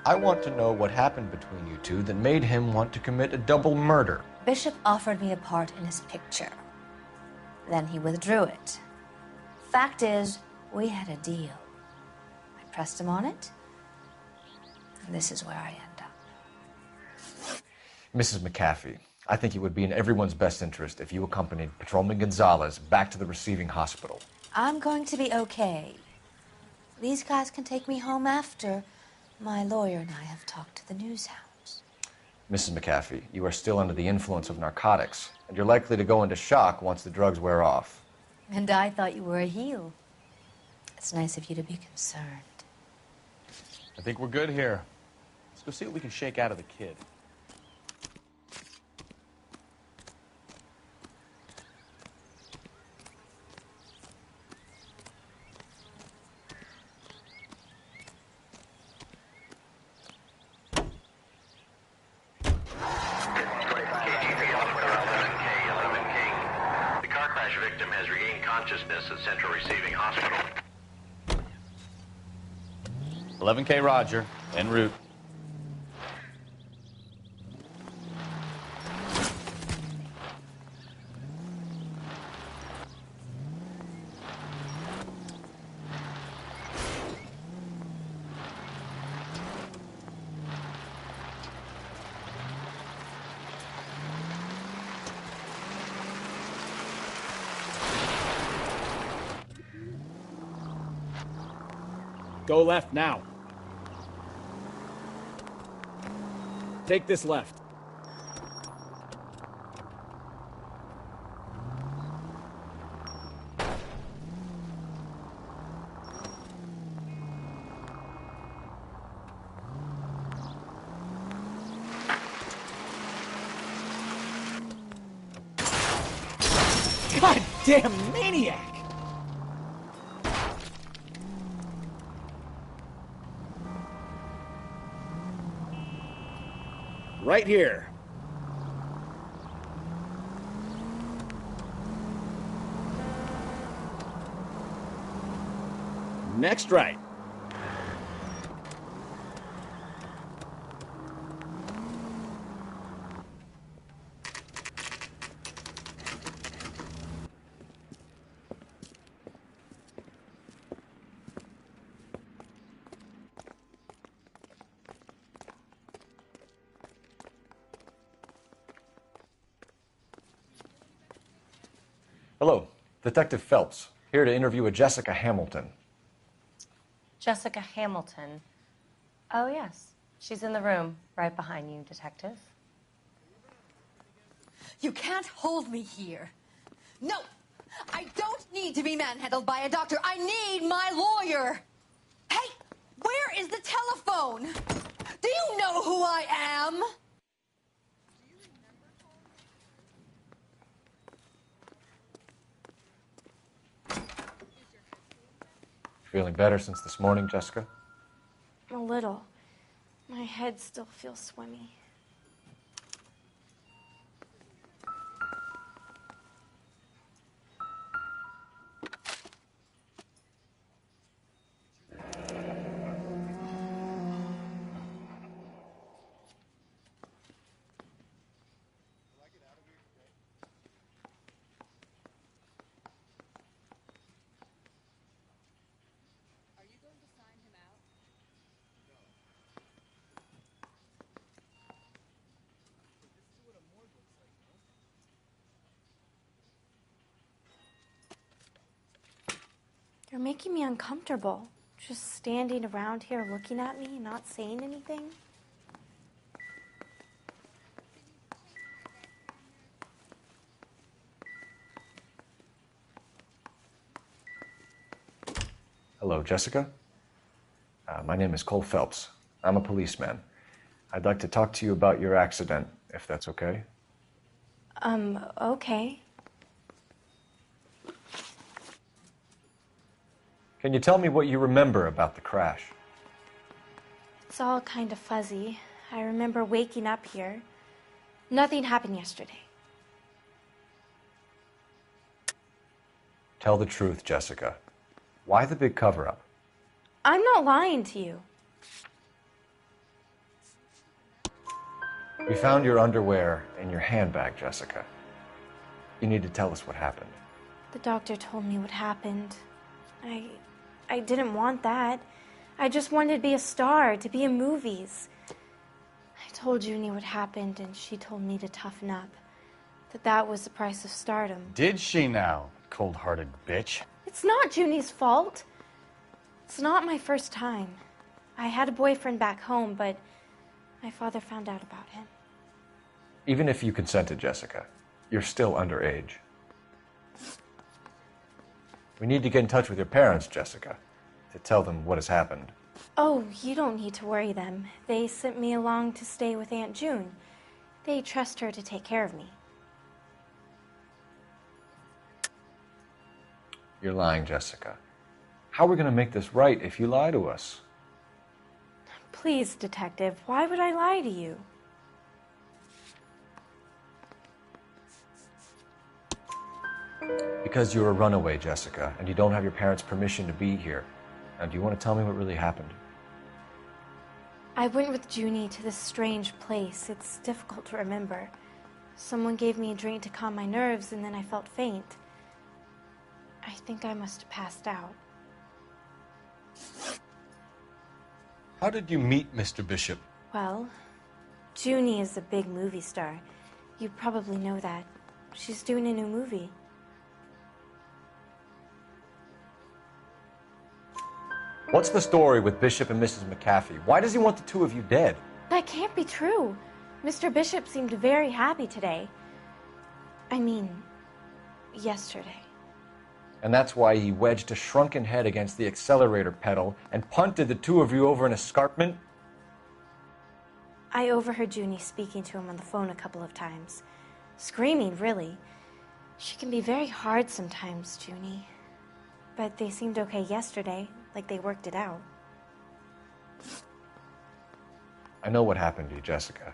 I want to know what happened between you two that made him want to commit a double murder. Bishop offered me a part in his picture. Then he withdrew it. Fact is, we had a deal. I pressed him on it, and this is where I end up. Mrs. McAfee, I think it would be in everyone's best interest if you accompanied Patrolman Gonzalez back to the receiving hospital. I'm going to be okay. These guys can take me home after my lawyer and I have talked to the news hounds. Mrs. McAfee, you are still under the influence of narcotics, and you're likely to go into shock once the drugs wear off. And I thought you were a heel. It's nice of you to be concerned. I think we're good here. Let's go see what we can shake out of the kid. Victim has regained consciousness at Central Receiving Hospital. 11K Roger, en route. Go left now. Take this left. Goddamn maniac! Right here. Next right. Hello, Detective Phelps, here to interview a Jessica Hamilton. Jessica Hamilton. Oh, yes. She's in the room, right behind you, Detective. You can't hold me here. No! I don't need to be manhandled by a doctor. I need my lawyer! Hey! Where is the telephone? Do you know who I am? Feeling better since this morning, Jessica? A little. My head still feels swimmy. You're making me uncomfortable. Just standing around here looking at me, not saying anything. Hello, Jessica. My name is Cole Phelps. I'm a policeman. I'd like to talk to you about your accident, if that's okay. Okay. Can you tell me what you remember about the crash? It's all kind of fuzzy. I remember waking up here. Nothing happened yesterday. Tell the truth, Jessica. Why the big cover-up? I'm not lying to you. We found your underwear in your handbag, Jessica. You need to tell us what happened. The doctor told me what happened. I didn't want that. I just wanted to be a star, to be in movies. I told Junie what happened, and she told me to toughen up. That was the price of stardom. Did she now, cold-hearted bitch? It's not Junie's fault. It's not my first time. I had a boyfriend back home, but my father found out about him. Even if you consented, Jessica, you're still underage. We need to get in touch with your parents, Jessica, to tell them what has happened. Oh, you don't need to worry them. They sent me along to stay with Aunt June. They trust her to take care of me. You're lying, Jessica. How are we going to make this right if you lie to us? Please, Detective, why would I lie to you? Because you're a runaway, Jessica, and you don't have your parents' permission to be here. Now, do you want to tell me what really happened? I went with Junie to this strange place. It's difficult to remember. Someone gave me a drink to calm my nerves, and then I felt faint. I think I must have passed out. How did you meet Mr. Bishop? Well, Junie is a big movie star. You probably know that. She's doing a new movie. What's the story with Bishop and Mrs. McAfee? Why does he want the two of you dead? That can't be true. Mr. Bishop seemed very happy today. I mean, yesterday. And that's why he wedged a shrunken head against the accelerator pedal and punted the two of you over an escarpment? I overheard Junie speaking to him on the phone a couple of times. Screaming, really. She can be very hard sometimes, Junie. But they seemed okay yesterday, like they worked it out. I know what happened to you, Jessica.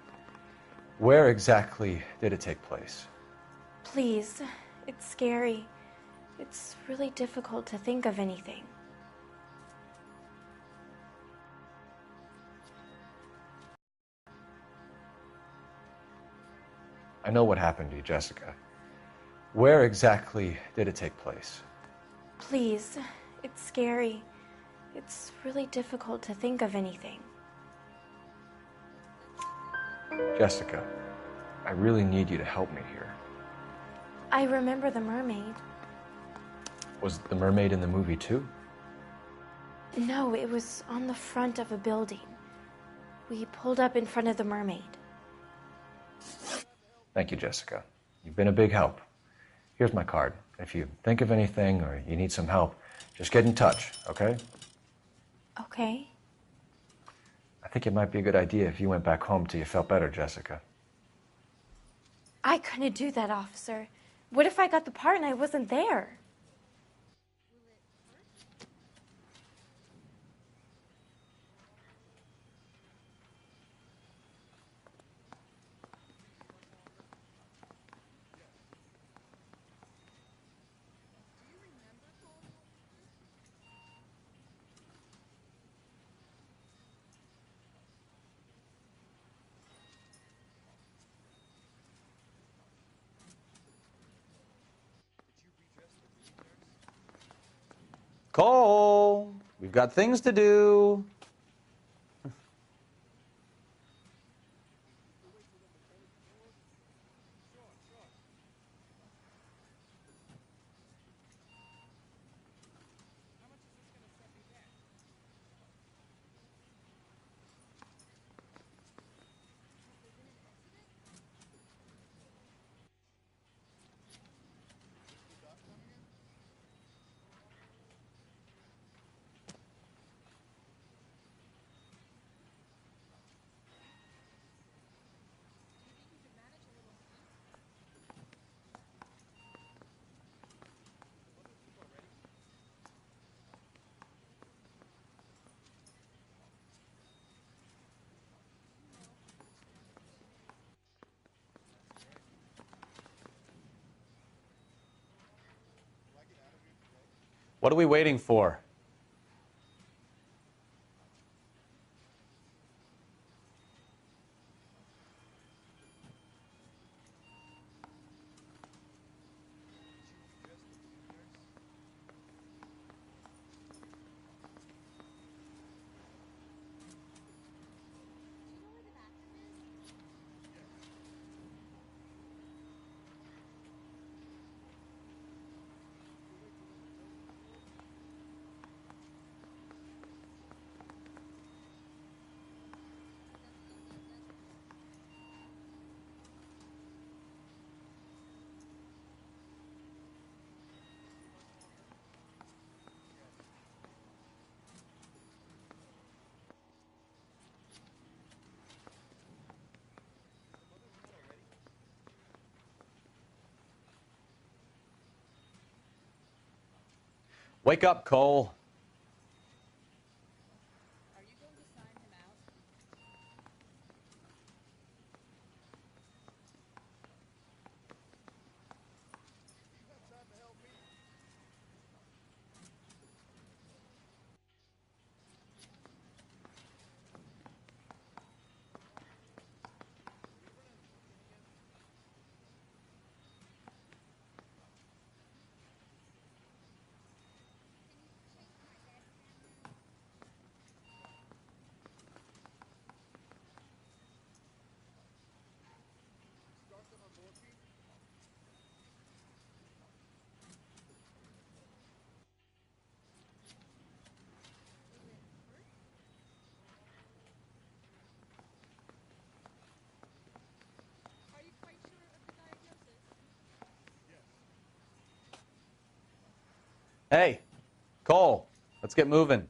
Where exactly did it take place? Please, it's scary. It's really difficult to think of anything. I know what happened to you, Jessica. Where exactly did it take place? Please, it's scary. It's really difficult to think of anything. Jessica, I really need you to help me here. I remember the mermaid. Was the mermaid in the movie too? No, it was on the front of a building. We pulled up in front of the mermaid. Thank you, Jessica. You've been a big help. Here's my card. If you think of anything or you need some help, just get in touch, okay? Okay. I think it might be a good idea if you went back home till you felt better, Jessica. I couldn't do that, officer. What if I got the part and I wasn't there? Cole, we've got things to do. What are we waiting for? Wake up, Cole. Hey, Cole, let's get moving.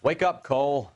Wake up, Cole.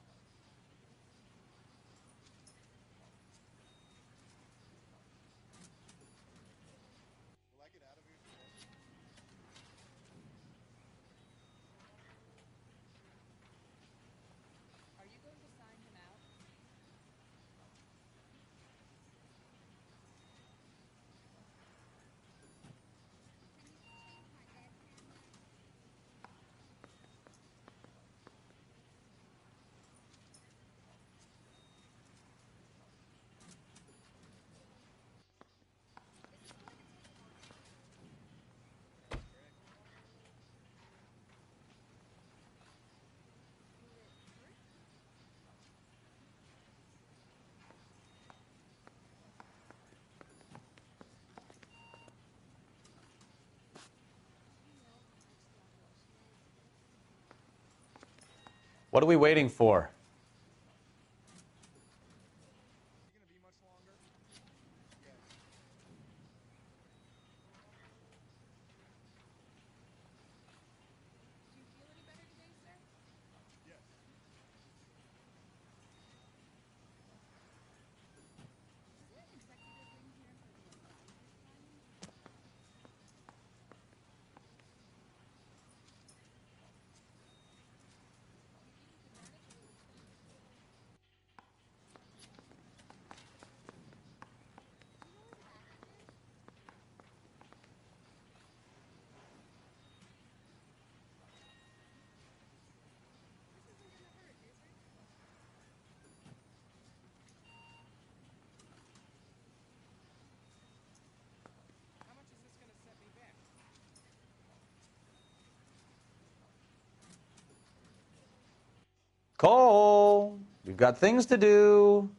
What are we waiting for? Cole, we've got things to do.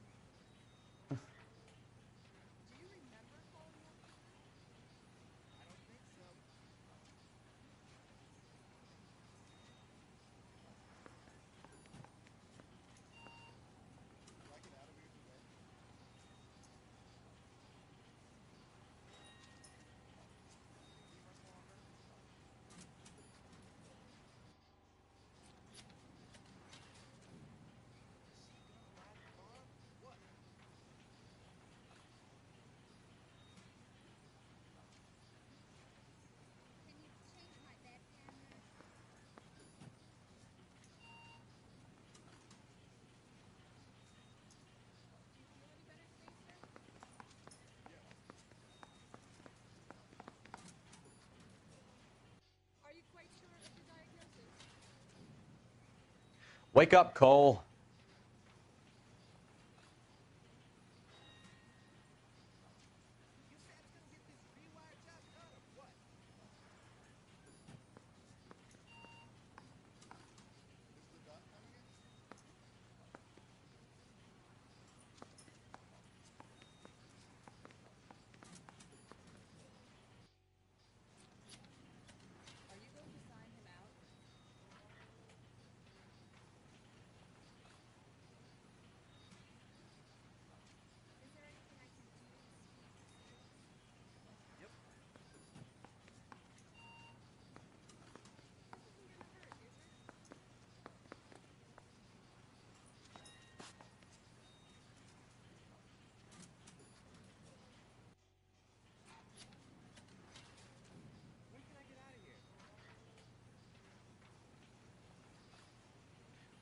Wake up, Cole.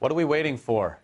What are we waiting for?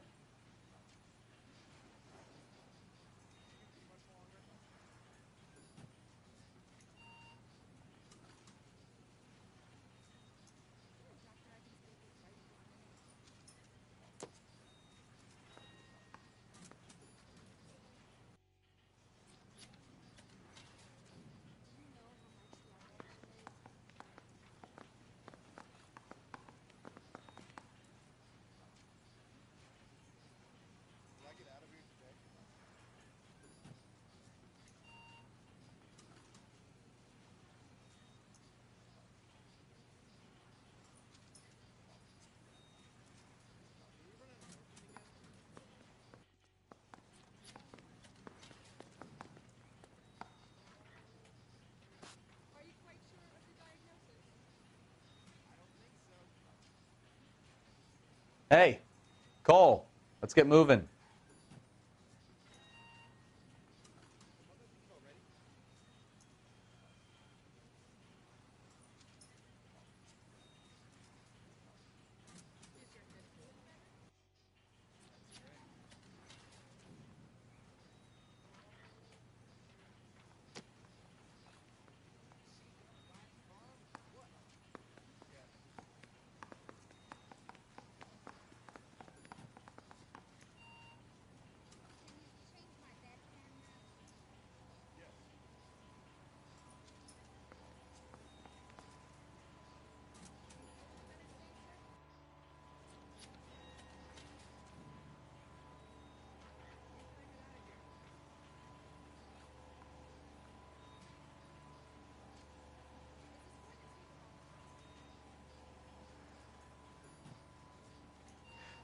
Hey, Cole, let's get moving.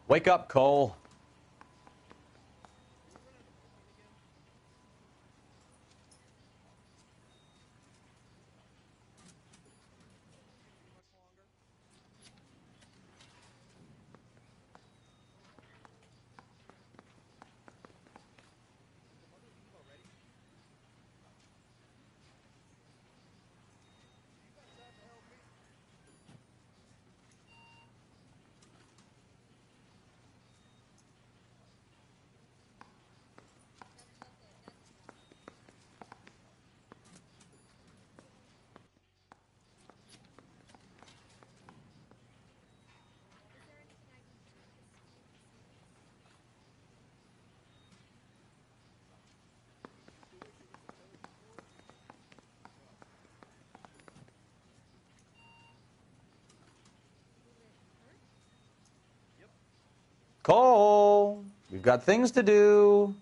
Wake up, Cole. Cole, we've got things to do.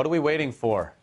What are we waiting for?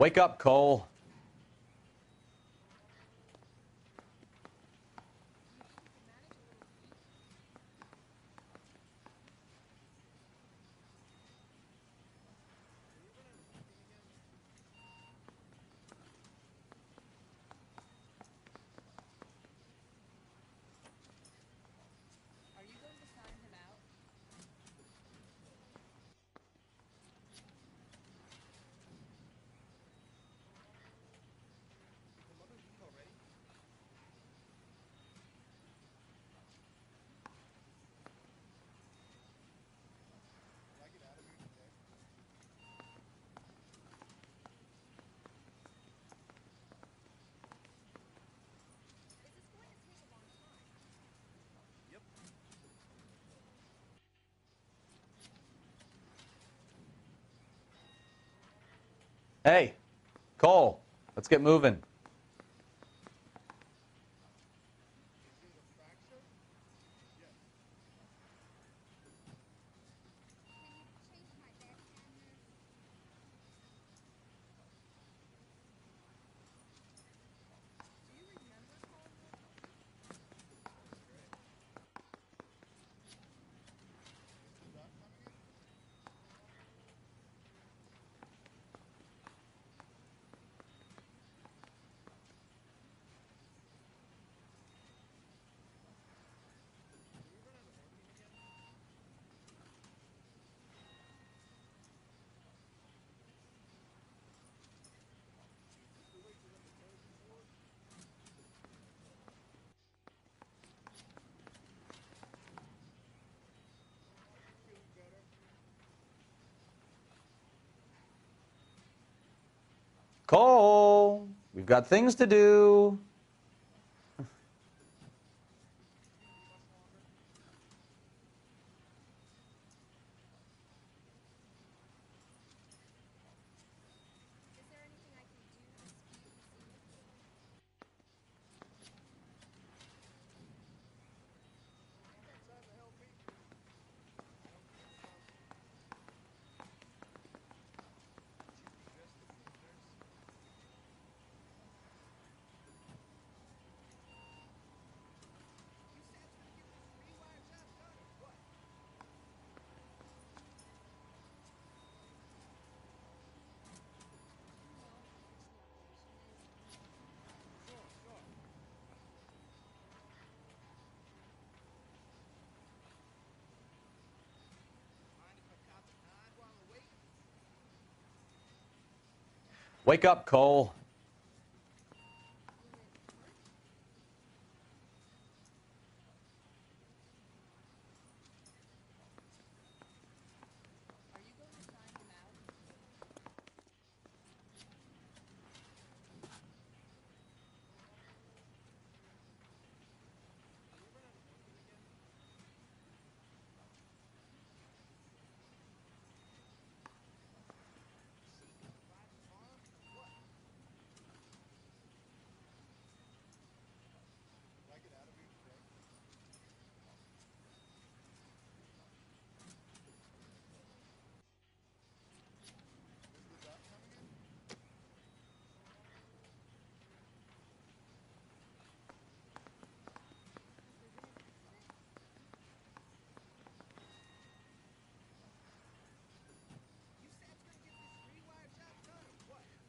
Wake up, Cole. Hey, Cole, let's get moving. Cole, we've got things to do. Wake up, Cole.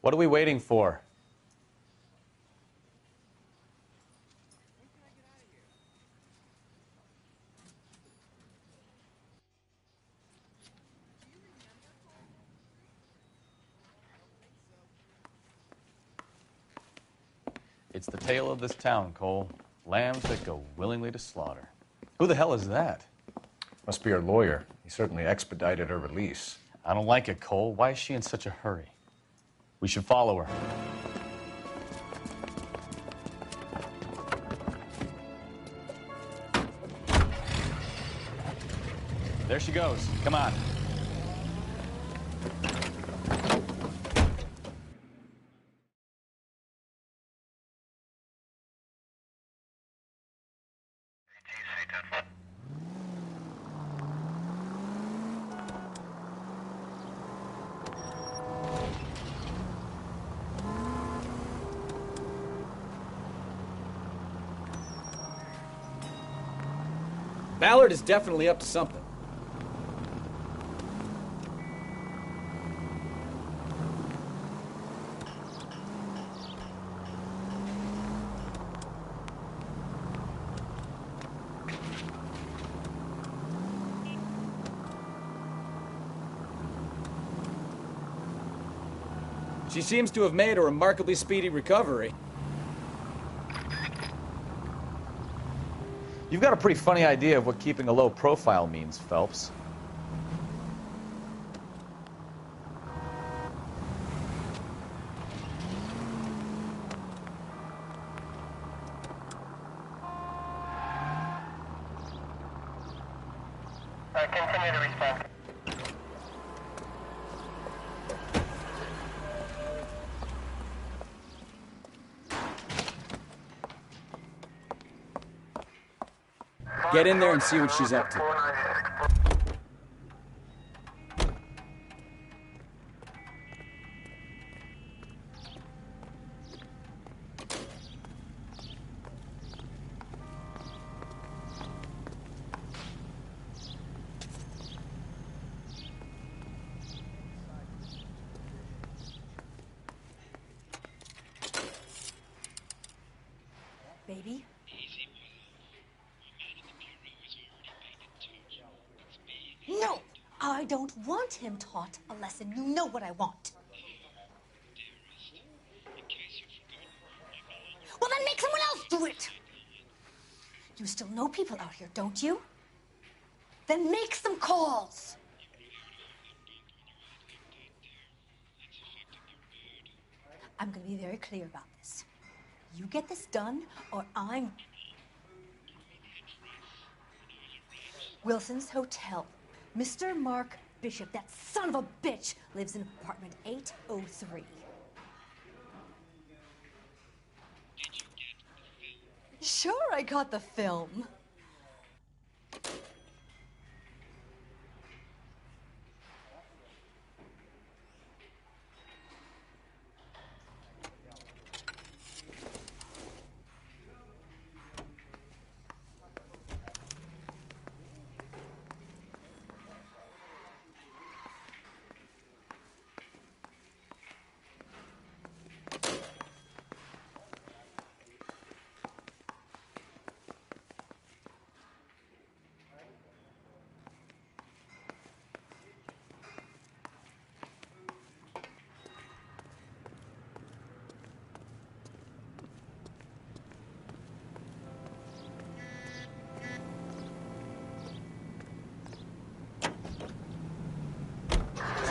What are we waiting for? It's the tale of this town, Cole. Lambs that go willingly to slaughter. Who the hell is that? Must be her lawyer. He certainly expedited her release. I don't like it, Cole. Why is she in such a hurry? We should follow her. There she goes. Come on. Ballard is definitely up to something. She seems to have made a remarkably speedy recovery. You've got a pretty funny idea of what keeping a low profile means, Phelps. Continue to respond. Get in there and see what she's up to. Baby? No! I don't want him taught a lesson. You know what I want. Well, then make someone else do it! You still know people out here, don't you? Then make some calls! I'm gonna be very clear about this. You get this done, or I'm... Wilson's Hotel. Mr. Mark Bishop, that son of a bitch, lives in apartment 803. Sure, I got the film.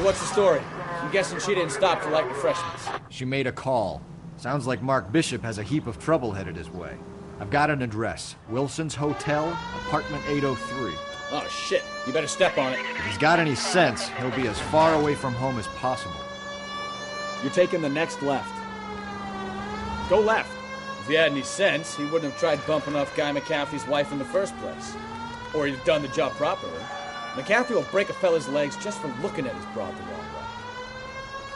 So what's the story? I'm guessing she didn't stop for light refreshments. She made a call. Sounds like Mark Bishop has a heap of trouble headed his way. I've got an address. Wilson's Hotel, apartment 803. Oh, shit. You better step on it. If he's got any sense, he'll be as far away from home as possible. You're taking the next left. Go left. If he had any sense, he wouldn't have tried bumping off Guy McAfee's wife in the first place. Or he'd have done the job properly. McAfee will break a fella's legs just for looking at his broad the wrong way.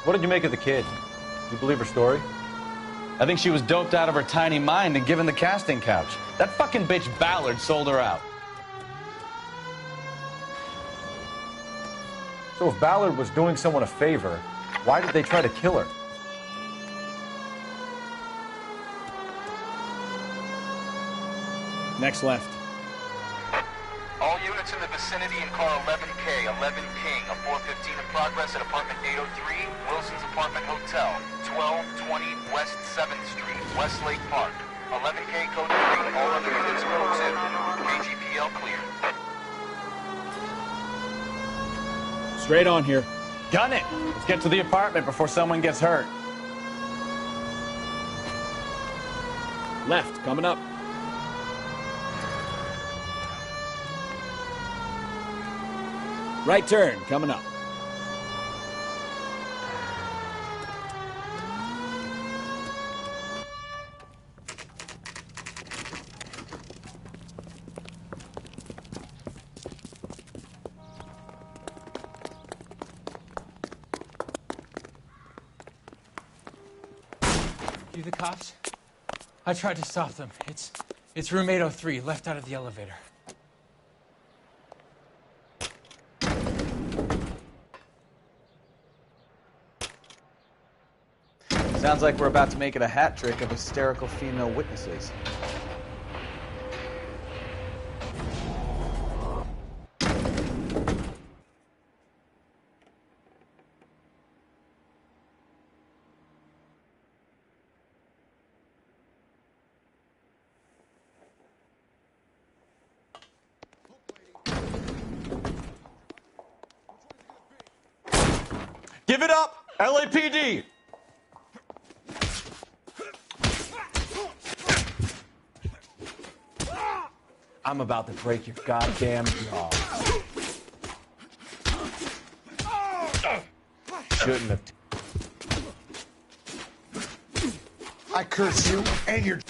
What did you make of the kid? You believe her story? I think she was doped out of her tiny mind and given the casting couch. That fucking bitch Ballard sold her out. So if Ballard was doing someone a favor, why did they try to kill her? Next left. All units in the vicinity in car 11K, 11 King, a 415 in progress at apartment 803, Wilson's Apartment Hotel, 1220 West 7th Street, Westlake Park. 11K code 3, all other units code 2. KGPL clear. Straight on here. Gun it! Let's get to the apartment before someone gets hurt. Left, coming up. Right turn, coming up. You the cops? I tried to stop them. It's room 803, left out of the elevator. Sounds like we're about to make it a hat trick of hysterical female witnesses. Give it up! LAPD! I'm about to break your goddamn jaw. Shouldn't have. I curse you and your...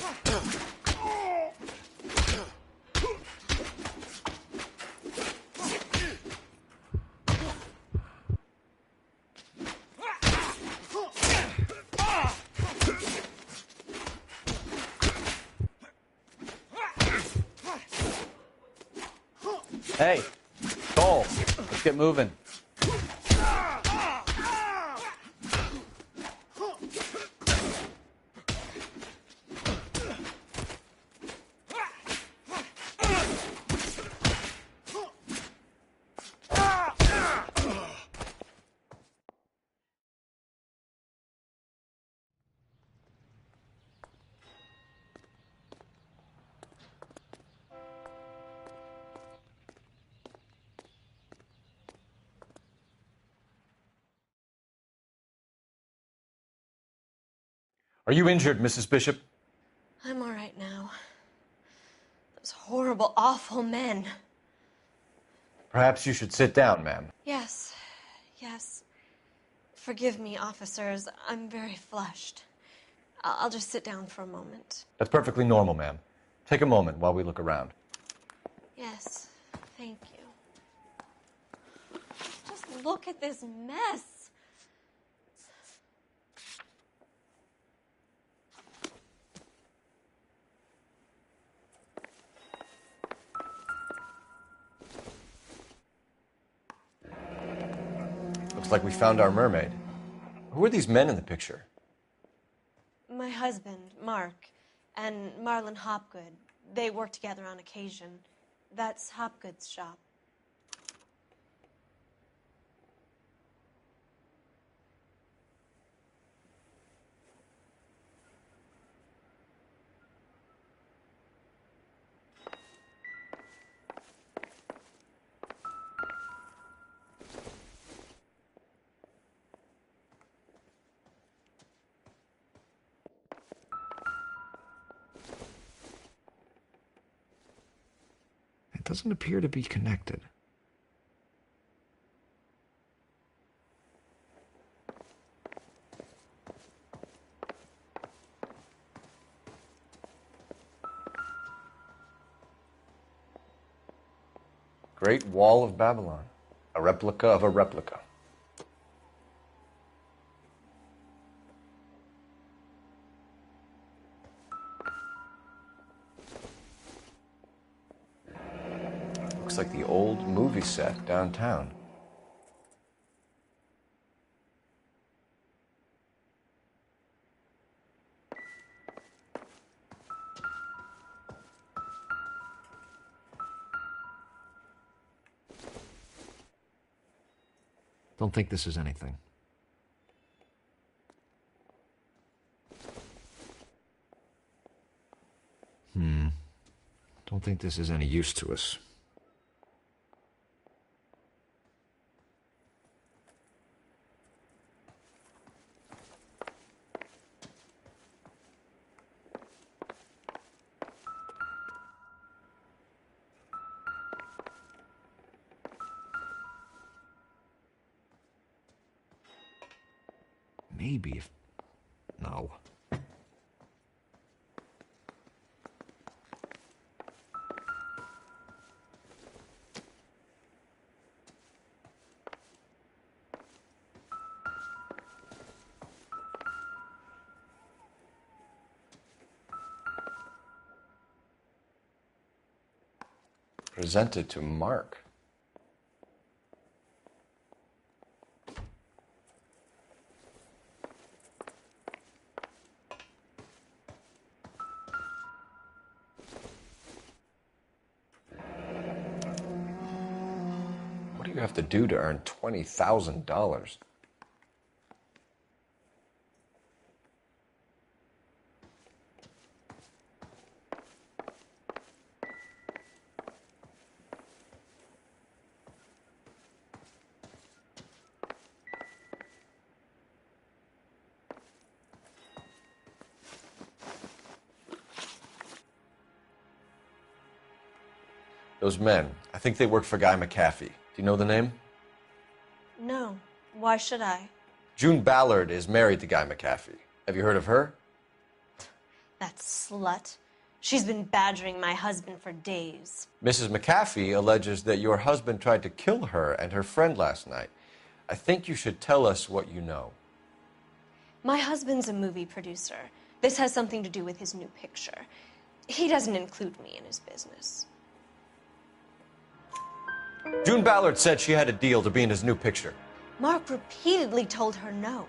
Hey, Cole, let's get moving. Are you injured, Mrs. Bishop? I'm all right now. Those horrible, awful men. Perhaps you should sit down, ma'am. Yes, yes. Forgive me, officers. I'm very flushed. I'll just sit down for a moment. That's perfectly normal, ma'am. Take a moment while we look around. Yes, thank you. Just look at this mess. Looks like we found our mermaid. Who are these men in the picture? My husband, Mark, and Marlon Hopgood. They work together on occasion. That's Hopgood's shop. It doesn't appear to be connected. Great Wall of Babylon. A replica of a replica. Looks like the old movie set downtown. Don't think this is anything. Don't think this is any use to us. Maybe if... No. Presented to Mark. What do you have to do to earn $20,000? Those men, I think they work for Guy McAfee. Do you know the name? No. Why should I? June Ballard is married to Guy McAfee. Have you heard of her? That slut. She's been badgering my husband for days. Mrs. McAfee alleges that your husband tried to kill her and her friend last night. I think you should tell us what you know. My husband's a movie producer. This has something to do with his new picture. He doesn't include me in his business. June Ballard said she had a deal to be in his new picture. Mark repeatedly told her no.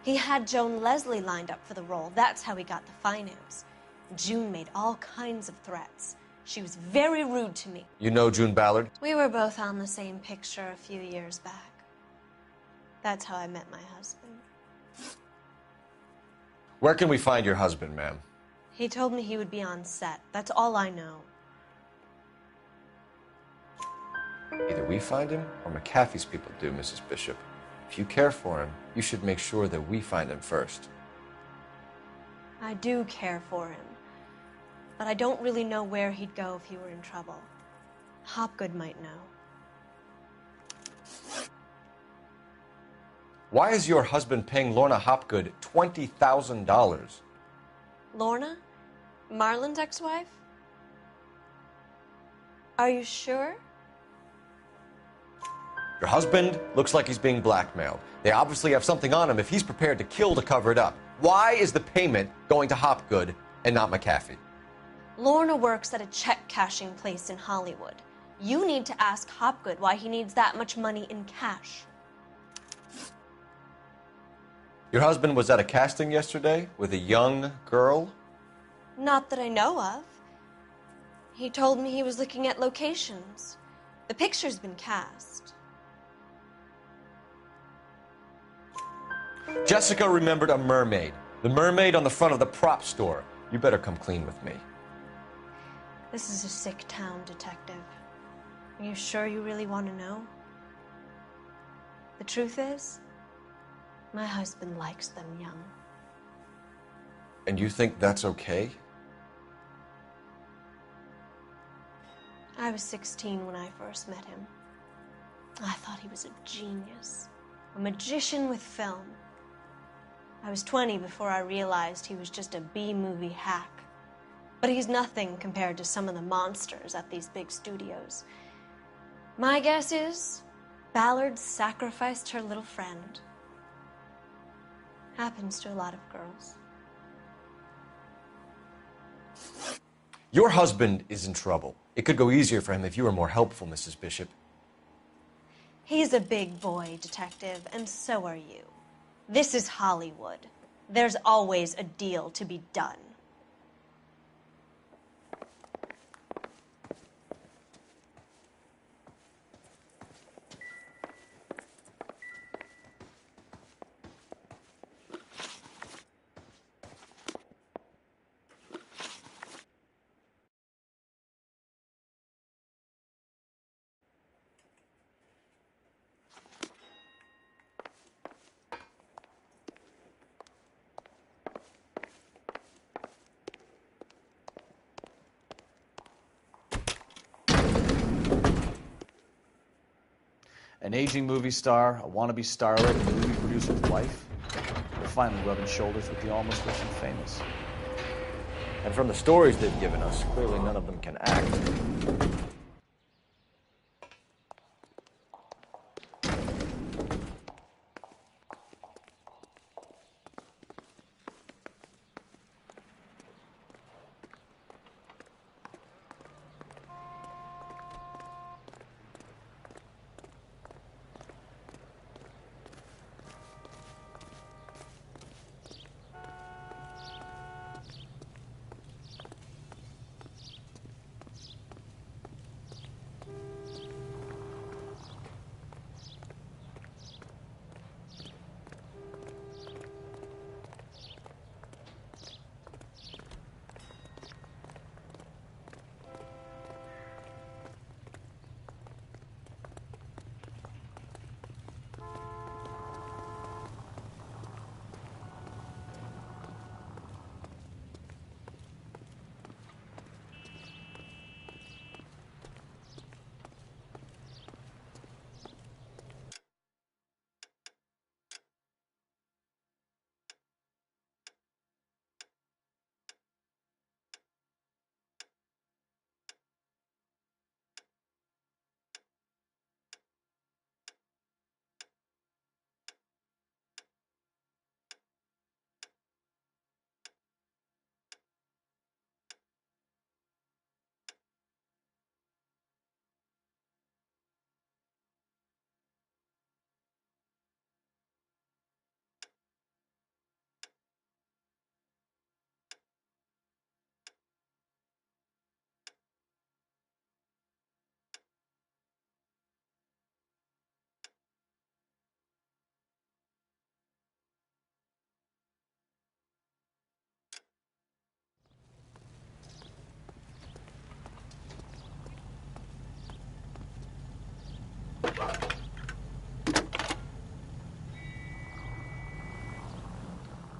He had Joan Leslie lined up for the role. That's how he got the finance. June made all kinds of threats. She was very rude to me. You know June Ballard? We were both on the same picture a few years back. That's how I met my husband. Where can we find your husband, ma'am? He told me he would be on set. That's all I know. Either we find him or McAfee's people do, Mrs. Bishop. If you care for him, you should make sure that we find him first. I do care for him. But I don't really know where he'd go if he were in trouble. Hopgood might know. Why is your husband paying Lorna Hopgood $20,000? Lorna? Marlon's ex-wife? Are you sure? Your husband looks like he's being blackmailed. They obviously have something on him if he's prepared to kill to cover it up. Why is the payment going to Hopgood and not McAfee? Lorna works at a check-cashing place in Hollywood. You need to ask Hopgood why he needs that much money in cash. Your husband was at a casting yesterday with a young girl? Not that I know of. He told me he was looking at locations. The picture's been cast. Jessica remembered a mermaid. The mermaid on the front of the prop store. You better come clean with me. This is a sick town, Detective. Are you sure you really want to know? The truth is, my husband likes them young. And you think that's okay? I was 16 when I first met him. I thought he was a genius, a magician with film. I was 20 before I realized he was just a B-movie hack. But he's nothing compared to some of the monsters at these big studios. My guess is Ballard sacrificed her little friend. Happens to a lot of girls. Your husband is in trouble. It could go easier for him if you were more helpful, Mrs. Bishop. He's a big boy, Detective, and so are you. This is Hollywood. There's always a deal to be done. An aging movie star, a wannabe starlet, and a movie producer's wife. They're finally rubbing shoulders with the almost rich and famous. And from the stories they've given us, clearly none of them can act.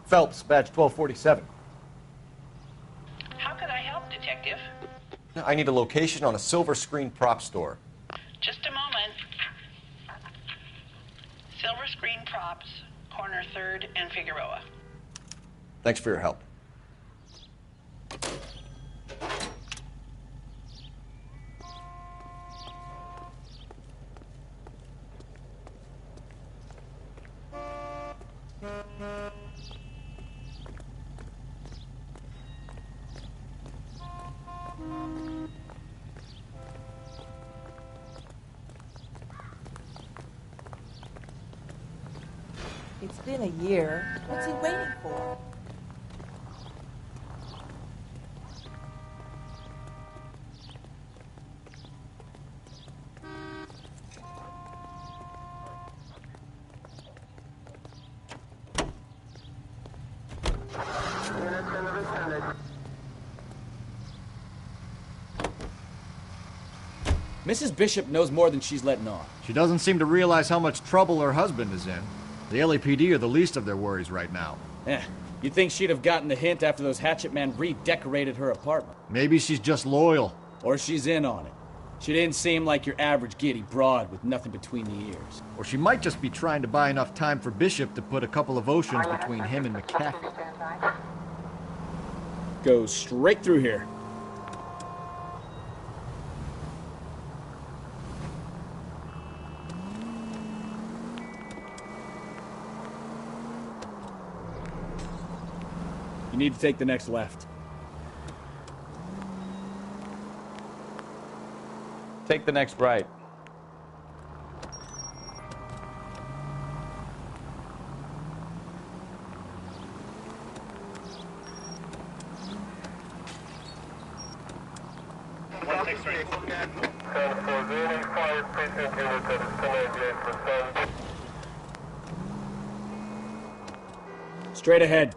Phelps, badge 1247. How can I help, Detective? I need a location on a silver screen prop store. Just a moment. Silver Screen Props, corner 3rd and Figueroa. Thanks for your help. It's been a year. What's he waiting for? Mrs. Bishop knows more than she's letting on. She doesn't seem to realize how much trouble her husband is in. The LAPD are the least of their worries right now. You'd think she'd have gotten the hint after those hatchet men redecorated her apartment. Maybe she's just loyal. Or she's in on it. She didn't seem like your average giddy broad with nothing between the ears. Or she might just be trying to buy enough time for Bishop to put a couple of oceans between him and McAfee. Goes straight through here. You need to take the next left. Take the next right. Straight ahead.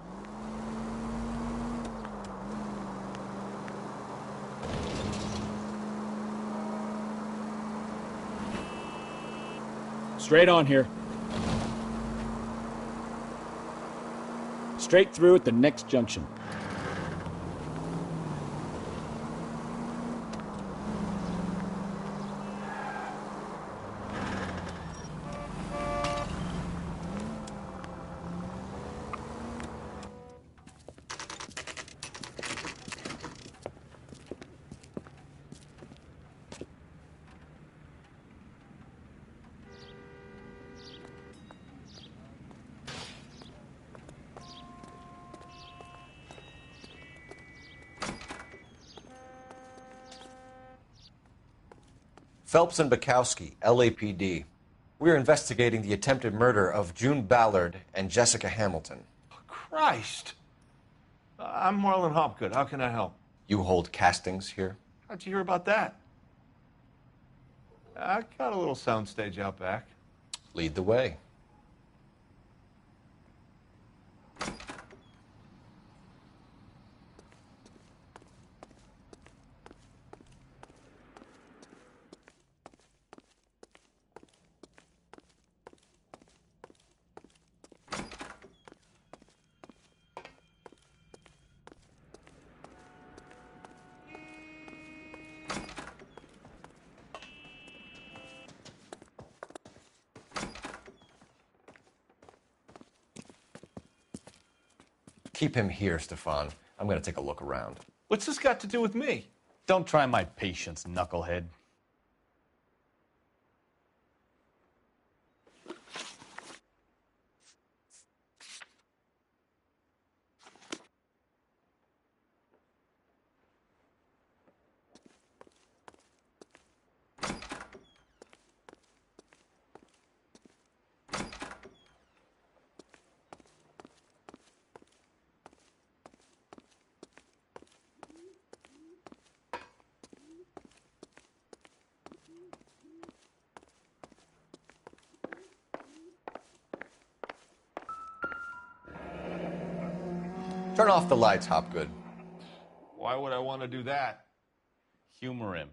Straight on here. Straight through at the next junction. Phelps and Bukowski, LAPD. We are investigating the attempted murder of June Ballard and Jessica Hamilton. Christ! I'm Marlon Hopgood. How can I help? You hold castings here? How'd you hear about that? I got a little soundstage out back. Lead the way. Keep him here, Stefan. I'm going to take a look around. What's this got to do with me? Don't try my patience, knucklehead. Turn off the lights, Hopgood. Why would I want to do that? Humor him.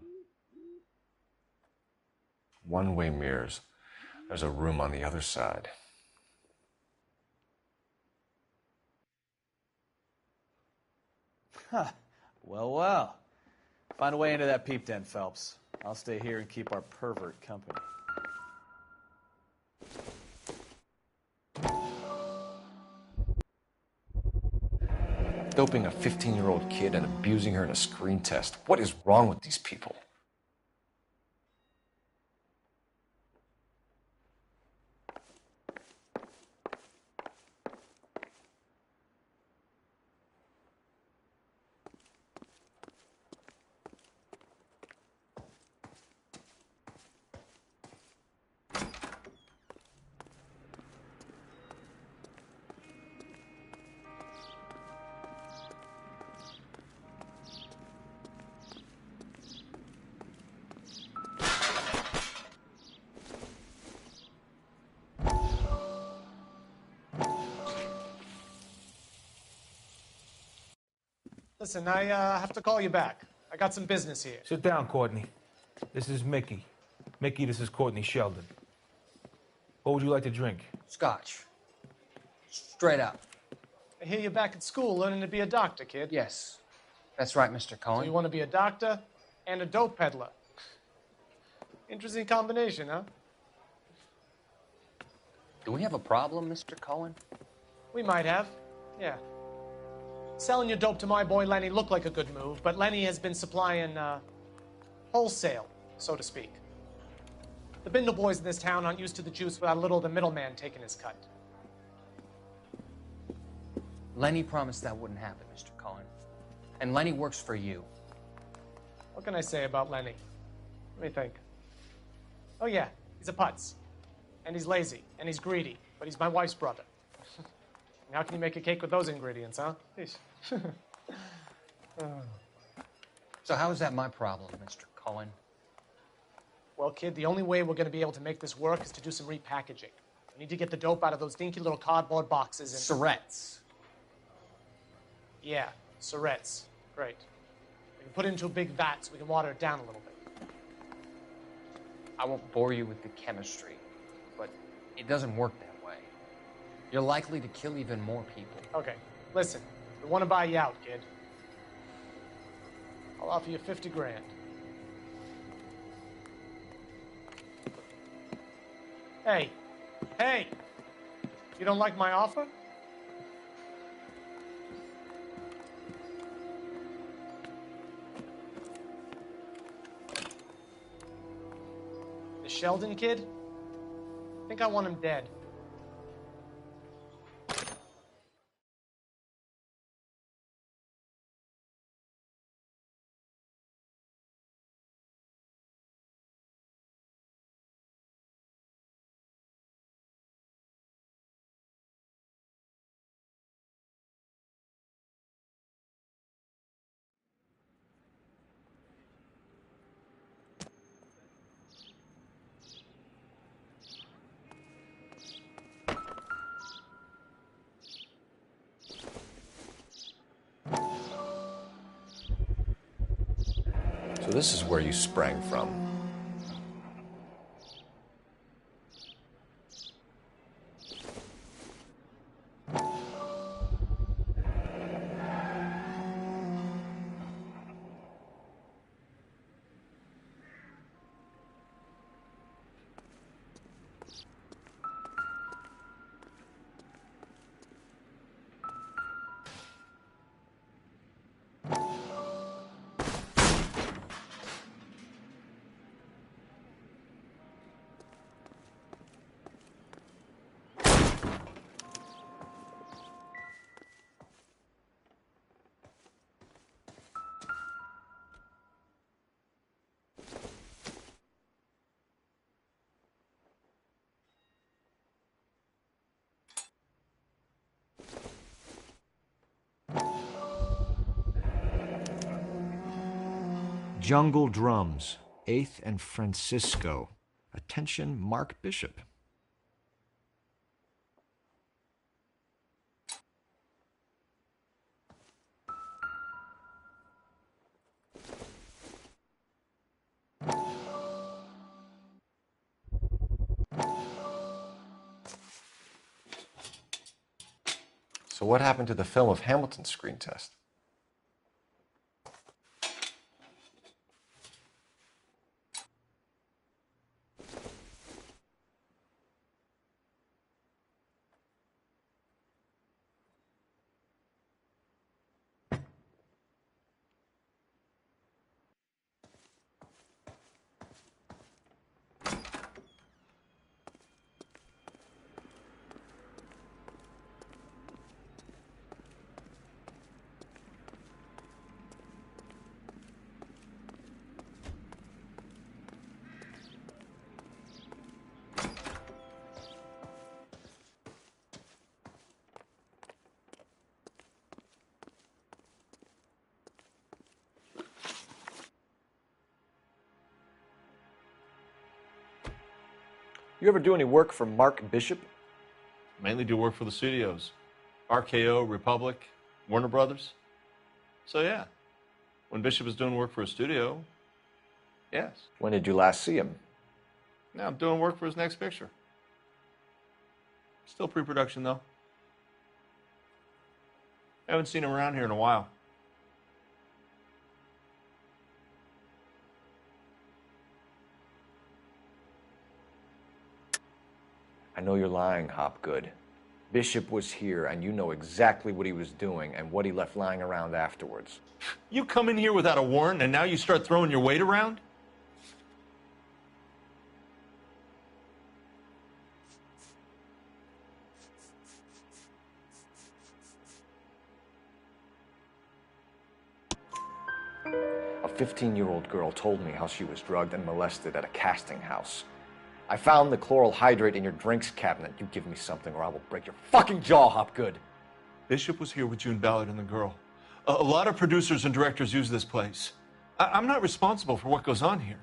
One-way mirrors. There's a room on the other side. Huh. Well, well. Find a way into that peep den, Phelps. I'll stay here and keep our pervert company. Doping a 15-year-old kid and abusing her in a screen test. What is wrong with these people? Listen, I have to call you back. I got some business here. Sit down, Courtney. This is Mickey. Mickey, this is Courtney Sheldon. What would you like to drink? Scotch. Straight up. I hear you're back at school learning to be a doctor, kid. Yes. That's right, Mr. Cohen. So you want to be a doctor and a dope peddler? Interesting combination, huh? Do we have a problem, Mr. Cullen? We might have, yeah. Selling your dope to my boy Lenny looked like a good move, but Lenny has been supplying, wholesale, so to speak. The Bindle boys in this town aren't used to the juice without a little of the middleman taking his cut. Lenny promised that wouldn't happen, Mr. Cullen. And Lenny works for you. What can I say about Lenny? Let me think. Oh yeah, he's a putz. And he's lazy, and he's greedy, but he's my wife's brother. How can you make a cake with those ingredients, huh? So how is that my problem, Mr. Cullen? Well, kid, the only way we're going to be able to make this work is to do some repackaging. We need to get the dope out of those dinky little cardboard boxes and... Surrettes. Yeah, Surrettes. Great. We can put it into a big vat so we can water it down a little bit. I won't bore you with the chemistry, but it doesn't work that way. You're likely to kill even more people. Okay, listen. We want to buy you out, kid. I'll offer you 50 grand. Hey, hey! You don't like my offer? The Sheldon kid? I think I want him dead. So this is where you sprang from. Jungle Drums, 8th and Francisco. Attention, Mark Bishop. So what happened to the film of Hamilton's screen test? You ever do any work for Mark Bishop? Mainly do work for the studios. RKO, Republic, Warner Brothers. So yeah, when Bishop is doing work for a studio, yes. When did you last see him? Now I'm doing work for his next picture. Still pre-production though. Haven't seen him around here in a while. I know you're lying, Hopgood. Bishop was here, and you know exactly what he was doing and what he left lying around afterwards. You come in here without a warrant, and now you start throwing your weight around? A 15-year-old girl told me how she was drugged and molested at a casting house. I found the chloral hydrate in your drinks cabinet. You give me something or I will break your fucking jaw, Hopgood. Bishop was here with June Ballard and the girl. A lot of producers and directors use this place. I'm not responsible for what goes on here.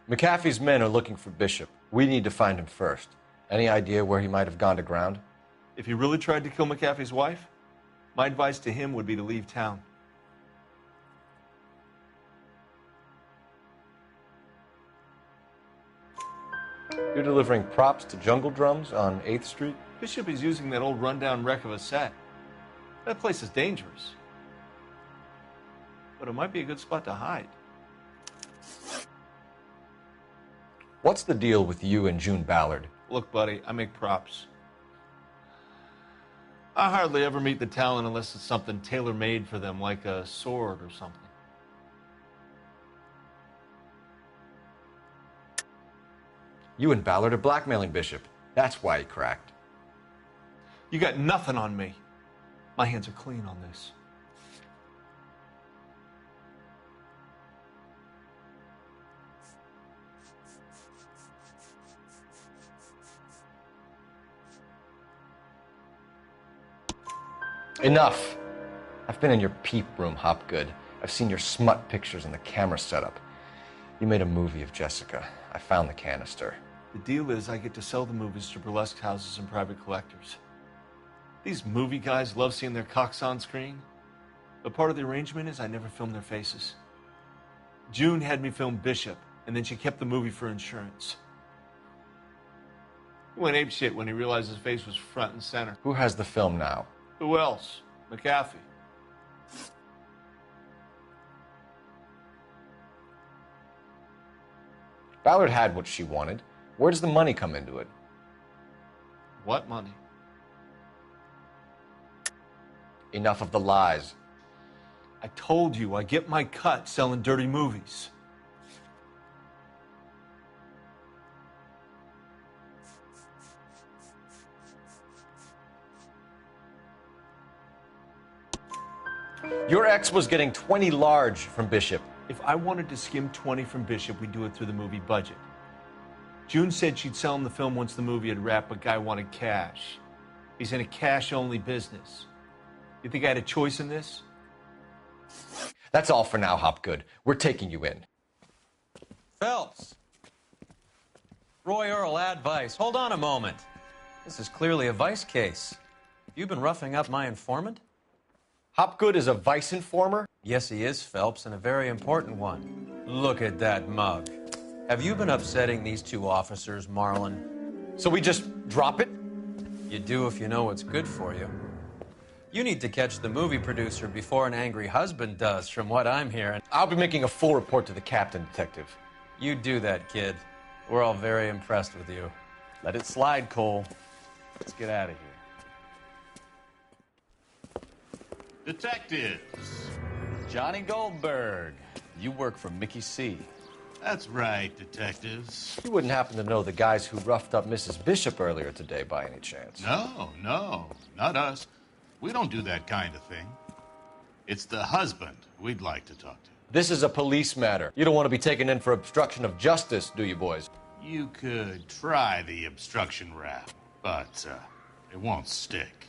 McAfee's men are looking for Bishop. We need to find him first. Any idea where he might have gone to ground? If he really tried to kill McAfee's wife, my advice to him would be to leave town. You're delivering props to Jungle Drums on 8th Street? Bishop is using that old rundown wreck of a set. That place is dangerous. But it might be a good spot to hide. What's the deal with you and June Ballard? Look, buddy, I make props. I hardly ever meet the talent unless it's something tailor-made for them, like a sword or something. You and Ballard are blackmailing Bishop. That's why he cracked. You got nothing on me. My hands are clean on this. Enough. I've been in your peep room, Hopgood. I've seen your smut pictures and the camera setup. You made a movie of Jessica. I found the canister. The deal is I get to sell the movies to burlesque houses and private collectors. These movie guys love seeing their cocks on screen. But part of the arrangement is I never film their faces. June had me film Bishop, and then she kept the movie for insurance. He went apeshit when he realized his face was front and center. Who has the film now? Who else? McAfee. Ballard had what she wanted. Where does the money come into it? What money? Enough of the lies. I told you I get my cut selling dirty movies. Your ex was getting 20 large from Bishop. If I wanted to skim 20 from Bishop, we'd do it through the movie budget. June said she'd sell him the film once the movie had wrapped, but Guy wanted cash. He's in a cash-only business. You think I had a choice in this? That's all for now, Hopgood. We're taking you in. Phelps. Roy Earl, advice. Hold on a moment. This is clearly a vice case. You've been roughing up my informant? Hopgood is a vice informer? Yes, he is, Phelps, and a very important one. Look at that mug. Have you been upsetting these two officers, Marlon? So we just drop it? You do if you know what's good for you. You need to catch the movie producer before an angry husband does, from what I'm hearing. I'll be making a full report to the captain, Detective. You do that, kid. We're all very impressed with you. Let it slide, Cole. Let's get out of here. Detectives. Johnny Goldberg. You work for Mickey C. That's right, detectives. You wouldn't happen to know the guys who roughed up Mrs. Bishop earlier today by any chance? No, not us. We don't do that kind of thing. It's the husband we'd like to talk to. This is a police matter. You don't want to be taken in for obstruction of justice, do you, boys? You could try the obstruction rap, but it won't stick.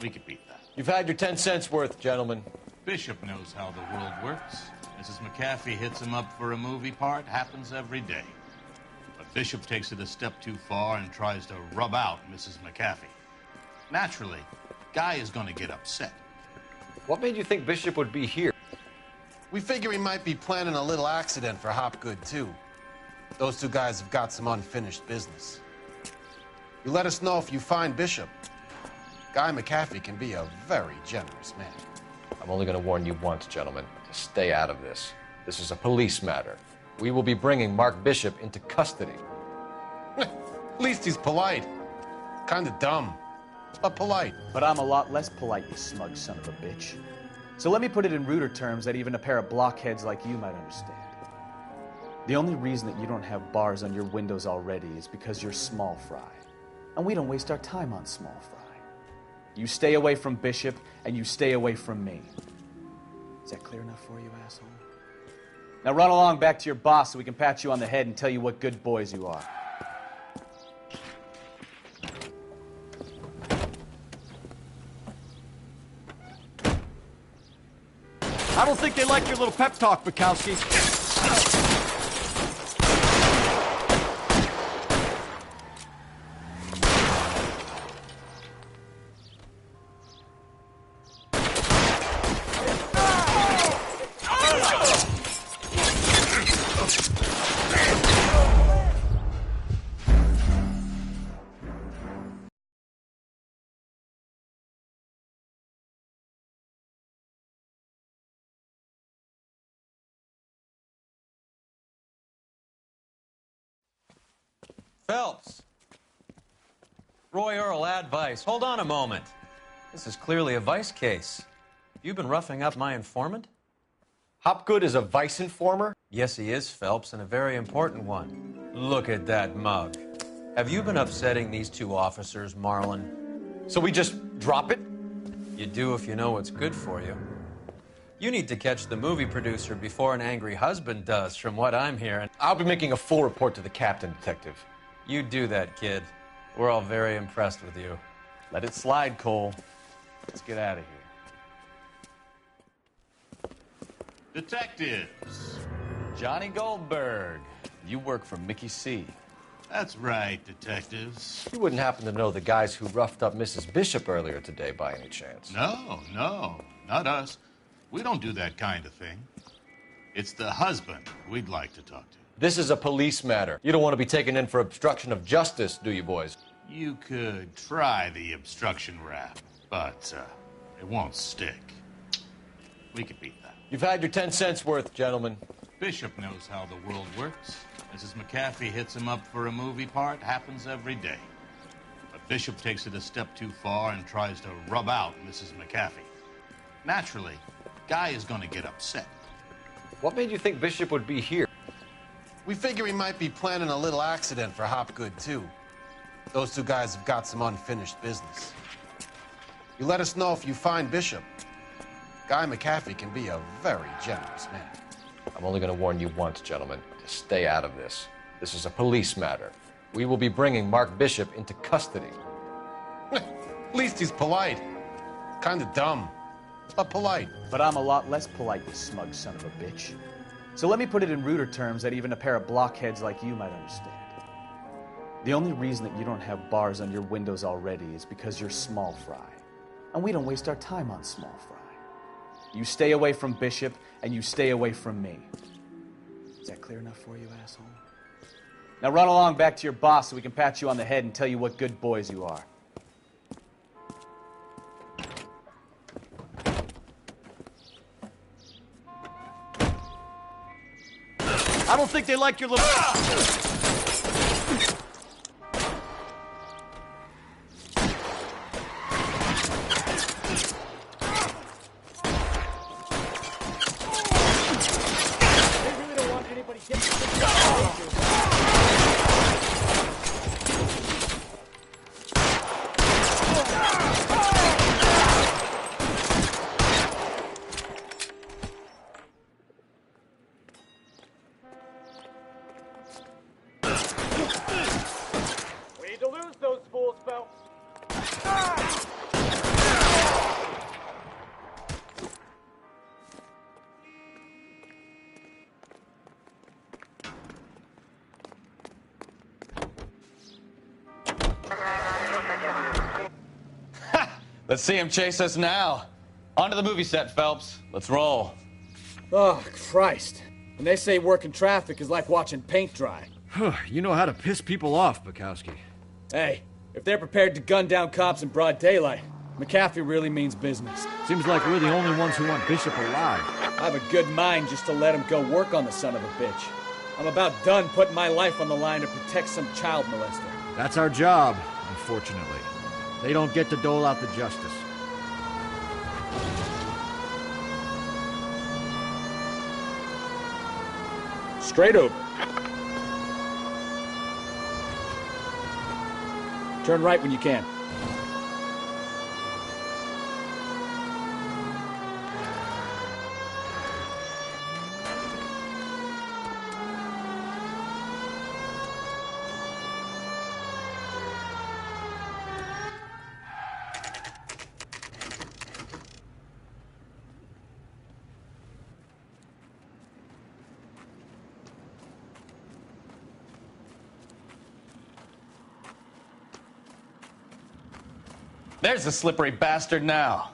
We could beat that. You've had your 10 cents worth, gentlemen. Bishop knows how the world works. Mrs. McAfee hits him up for a movie part. Happens every day. But Bishop takes it a step too far and tries to rub out Mrs. McAfee. Naturally, Guy is going to get upset. What made you think Bishop would be here? We figure he might be planning a little accident for Hopgood, too. Those two guys have got some unfinished business. You let us know if you find Bishop. Guy McAfee can be a very generous man. I'm only going to warn you once, gentlemen, to stay out of this. This is a police matter. We will be bringing Mark Bishop into custody. At least he's polite. Kinda dumb, but polite. But I'm a lot less polite, you smug son of a bitch. So let me put it in ruder terms that even a pair of blockheads like you might understand. The only reason that you don't have bars on your windows already is because you're small fry. And we don't waste our time on small fry. You stay away from Bishop, and you stay away from me. Is that clear enough for you, asshole? Now run along back to your boss so we can pat you on the head and tell you what good boys you are. I don't think they like your little pep talk, Bukowski. Phelps. Roy Earl, advice. Hold on a moment. This is clearly a vice case. You've been roughing up my informant? Hopgood is a vice informer? Yes, he is, Phelps, and a very important one. Look at that mug. Have you been upsetting these two officers, Marlon? So we just drop it? You do if you know what's good for you. You need to catch the movie producer before an angry husband does, from what I'm hearing. I'll be making a full report to the captain, Detective. You do that, kid. We're all very impressed with you. Let it slide, Cole. Let's get out of here. Detectives. Johnny Goldberg. You work for Mickey C. That's right, detectives. You wouldn't happen to know the guys who roughed up Mrs. Bishop earlier today by any chance? No, not us. We don't do that kind of thing. It's the husband we'd like to talk to. This is a police matter. You don't want to be taken in for obstruction of justice, do you, boys? You could try the obstruction rap, but it won't stick. We could beat that. You've had your 10 cents worth, gentlemen. Bishop knows how the world works. Mrs. McAfee hits him up for a movie part. Happens every day. But Bishop takes it a step too far and tries to rub out Mrs. McAfee. Naturally, Guy is going to get upset. What made you think Bishop would be here? We figure he might be planning a little accident for Hopgood, too. Those two guys have got some unfinished business. You let us know if you find Bishop. Guy McAfee can be a very generous man. I'm only going to warn you once, gentlemen, to stay out of this. This is a police matter. We will be bringing Mark Bishop into custody. At least he's polite. Kinda dumb, but polite. But I'm a lot less polite, you smug son of a bitch. So let me put it in ruder terms that even a pair of blockheads like you might understand. The only reason that you don't have bars on your windows already is because you're small fry. And we don't waste our time on small fry. You stay away from Bishop, and you stay away from me. Is that clear enough for you, asshole? Now run along back to your boss so we can pat you on the head and tell you what good boys you are. I don't think they like your little... Let's see him chase us now. On to the movie set, Phelps. Let's roll. Oh, Christ. When they say working traffic is like watching paint dry. You know how to piss people off, Bukowski. Hey, if they're prepared to gun down cops in broad daylight, McAfee really means business. Seems like we're the only ones who want Bishop alive. I have a good mind just to let him go work on the son of a bitch. I'm about done putting my life on the line to protect some child molester. That's our job, unfortunately. They don't get to dole out the justice. Straight over. Turn right when you can. There's the slippery bastard now.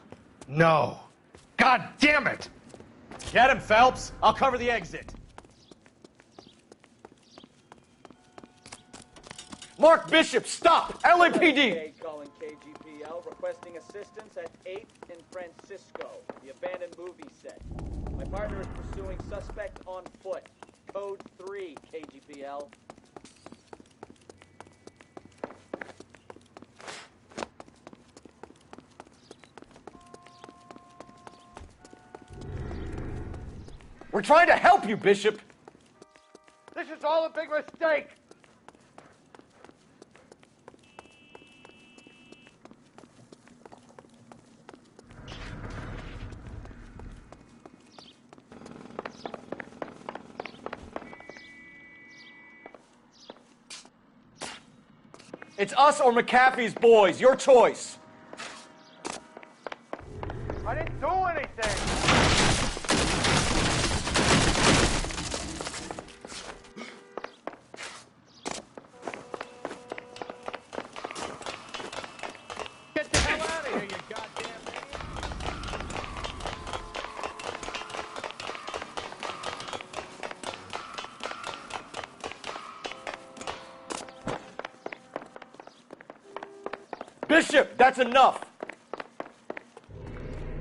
No. God damn it! Get him, Phelps. I'll cover the exit. Mark Bishop, stop! LAPD! Calling KGPL, requesting assistance at 8th in Francisco, the abandoned movie set. My partner is pursuing suspect on foot. Code 3, KGPL. We're trying to help you, Bishop! This is all a big mistake! It's us or McAfee's boys. Your choice. I didn't do anything! Get the hell out of here, you goddamn Bishop, that's enough.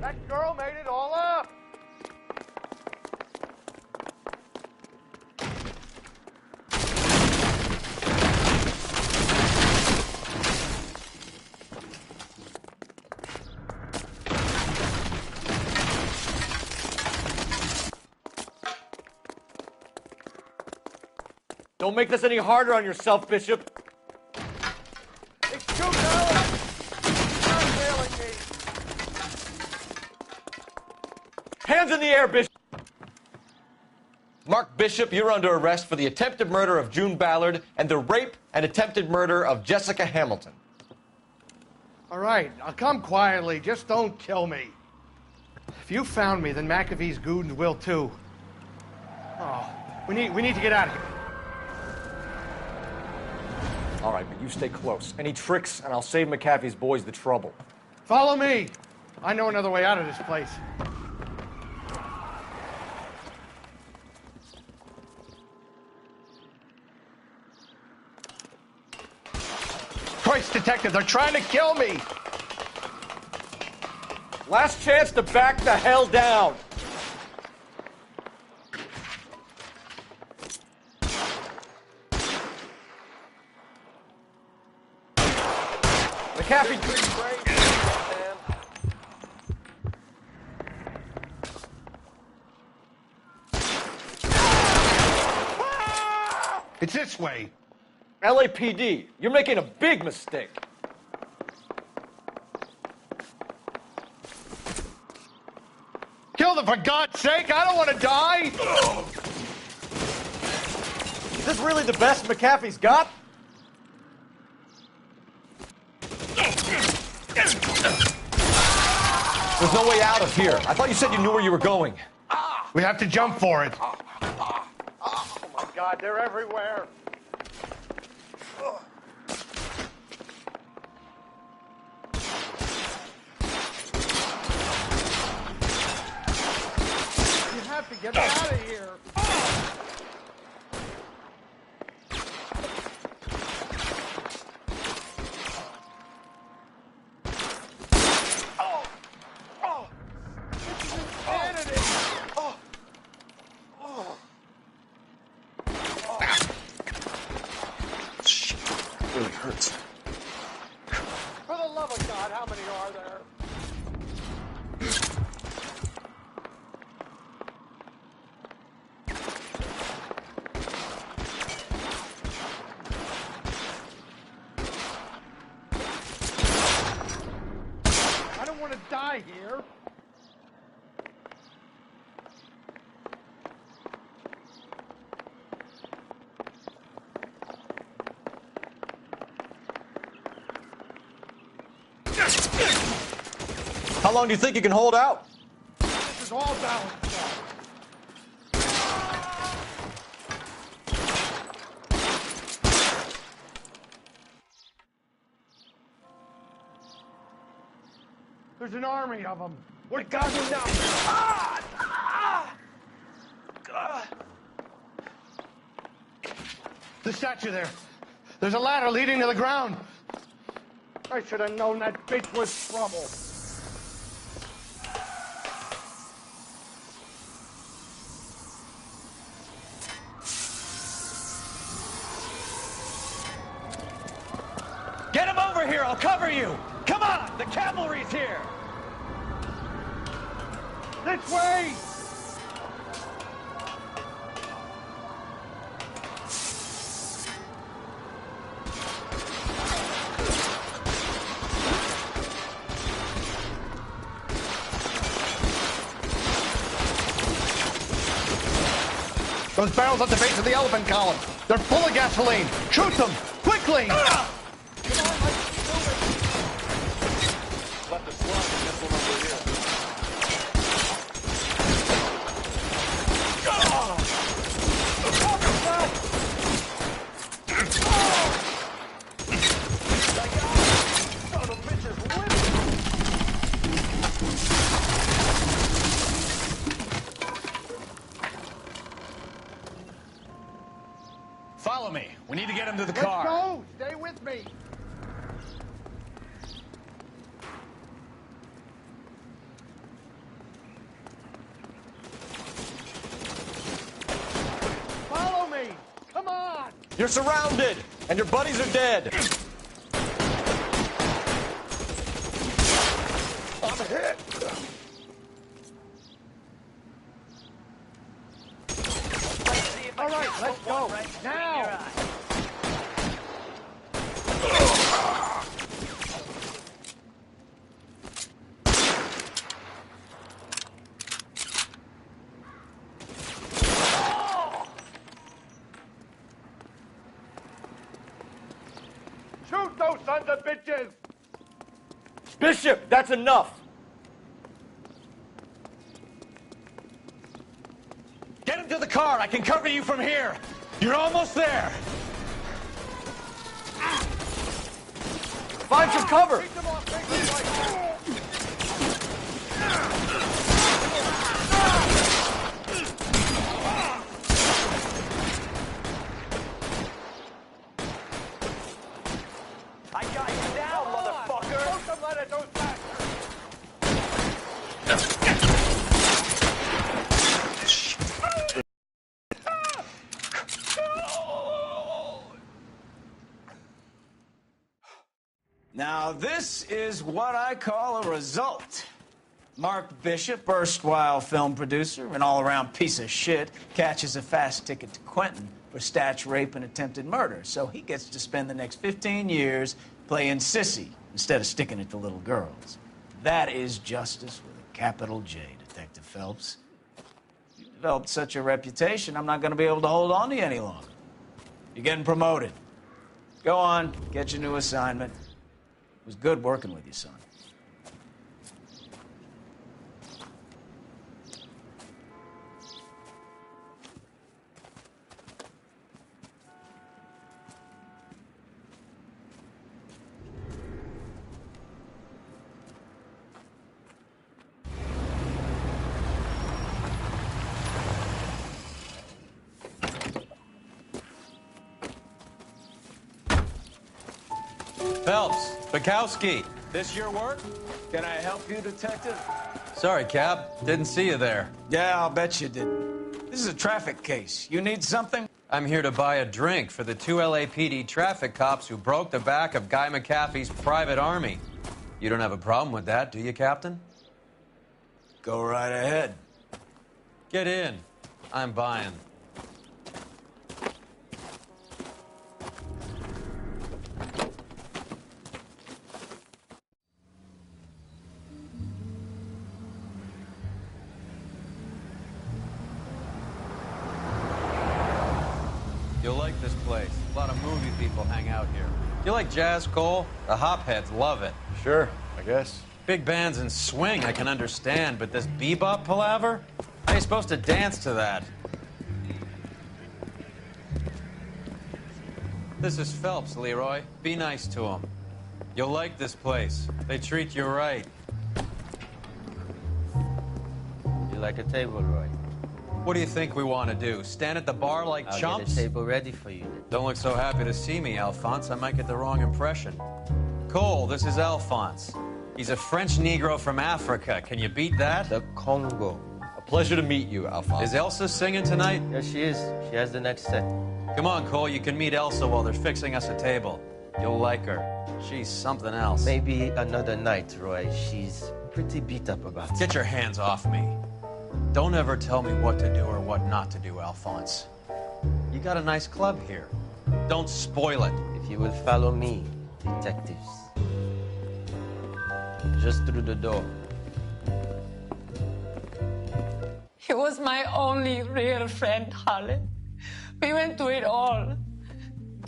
That girl made it all up! Don't make this any harder on yourself, Bishop. It's too loud! Stop failing me! Hands in the air, Bishop. Mark Bishop, you're under arrest for the attempted murder of June Ballard and the rape and attempted murder of Jessica Hamilton. All right, I'll come quietly. Just don't kill me. If you found me, then McAfee's goons will too. Oh, we need to get out of here. All right, but you stay close. Any tricks, and I'll save McAfee's boys the trouble. Follow me. I know another way out of this place. Christ, detective, they're trying to kill me. Last chance to back the hell down. McAfee, It's this way. LAPD, you're making a big mistake. Kill them, for God's sake! I don't want to die! Is this really the best McAfee's got? There's no way out of here. I thought you said you knew where you were going. We have to jump for it. Oh my God, they're everywhere. You have to get out of here. guy here. How long do you think you can hold out? This is all balance. There's an army of them. What got me now? The statue there. There's a ladder leading to the ground. I should have known that bitch was trouble. Get him over here, I'll cover you! Come on, the cavalry's here! This way! Those barrels at the base of the elephant column. They're full of gasoline. Shoot them! Quickly! Left a slug in this one over here. Follow me. We need to get him to the Let's car. go! Stay with me! Follow me! Come on! You're surrounded, and your buddies are dead. I'm hit! All right, let's go. Now! Shoot those sons of bitches! Bishop, that's enough. Get him to the car. I can cover you from here. You're almost there. Find some cover. I got you now, motherfucker! Don't come let it go faster! Now, this is what I call a result. Mark Bishop, erstwhile film producer and all-around piece of shit, catches a fast ticket to Quentin for statch rape and attempted murder, so he gets to spend the next 15 years playing sissy instead of sticking it to little girls. That is justice with a capital J, Detective Phelps. You developed such a reputation, I'm not going to be able to hold on to you any longer. You're getting promoted. Go on, get your new assignment. It was good working with you, son. Phelps, Bukowski. This your work? Can I help you, Detective? Sorry, Cap. Didn't see you there. Yeah, I'll bet you didn't. This is a traffic case. You need something? I'm here to buy a drink for the 2 LAPD traffic cops who broke the back of Guy McAfee's private army. You don't have a problem with that, do you, Captain? Go right ahead. Get in. I'm buying. like this place. A lot of movie people hang out here. You like jazz, Cole? The hopheads love it. Sure, I guess. Big bands and swing I can understand, but this bebop palaver? How are you supposed to dance to that? This is Phelps, Leroy. Be nice to him. You'll like this place. They treat you right. You like a table, Roy? What do you think we want to do? Stand at the bar like I'll chumps? get a table ready for you. Don't look so happy to see me, Alphonse. I might get the wrong impression. Cole, this is Alphonse. He's a French Negro from Africa. Can you beat that? The Congo. A pleasure to meet you, Alphonse. Is Elsa singing tonight? Yes, she is. She has the next set. Come on, Cole. You can meet Elsa while they're fixing us a table. You'll like her. She's something else. Maybe another night, Roy. She's pretty beat up about it. Get your hands off me. Don't ever tell me what to do or what not to do, Alphonse. You got a nice club here. Don't spoil it. If you will follow me, detectives. Just through the door. He was my only real friend, Harlan. We went through it all.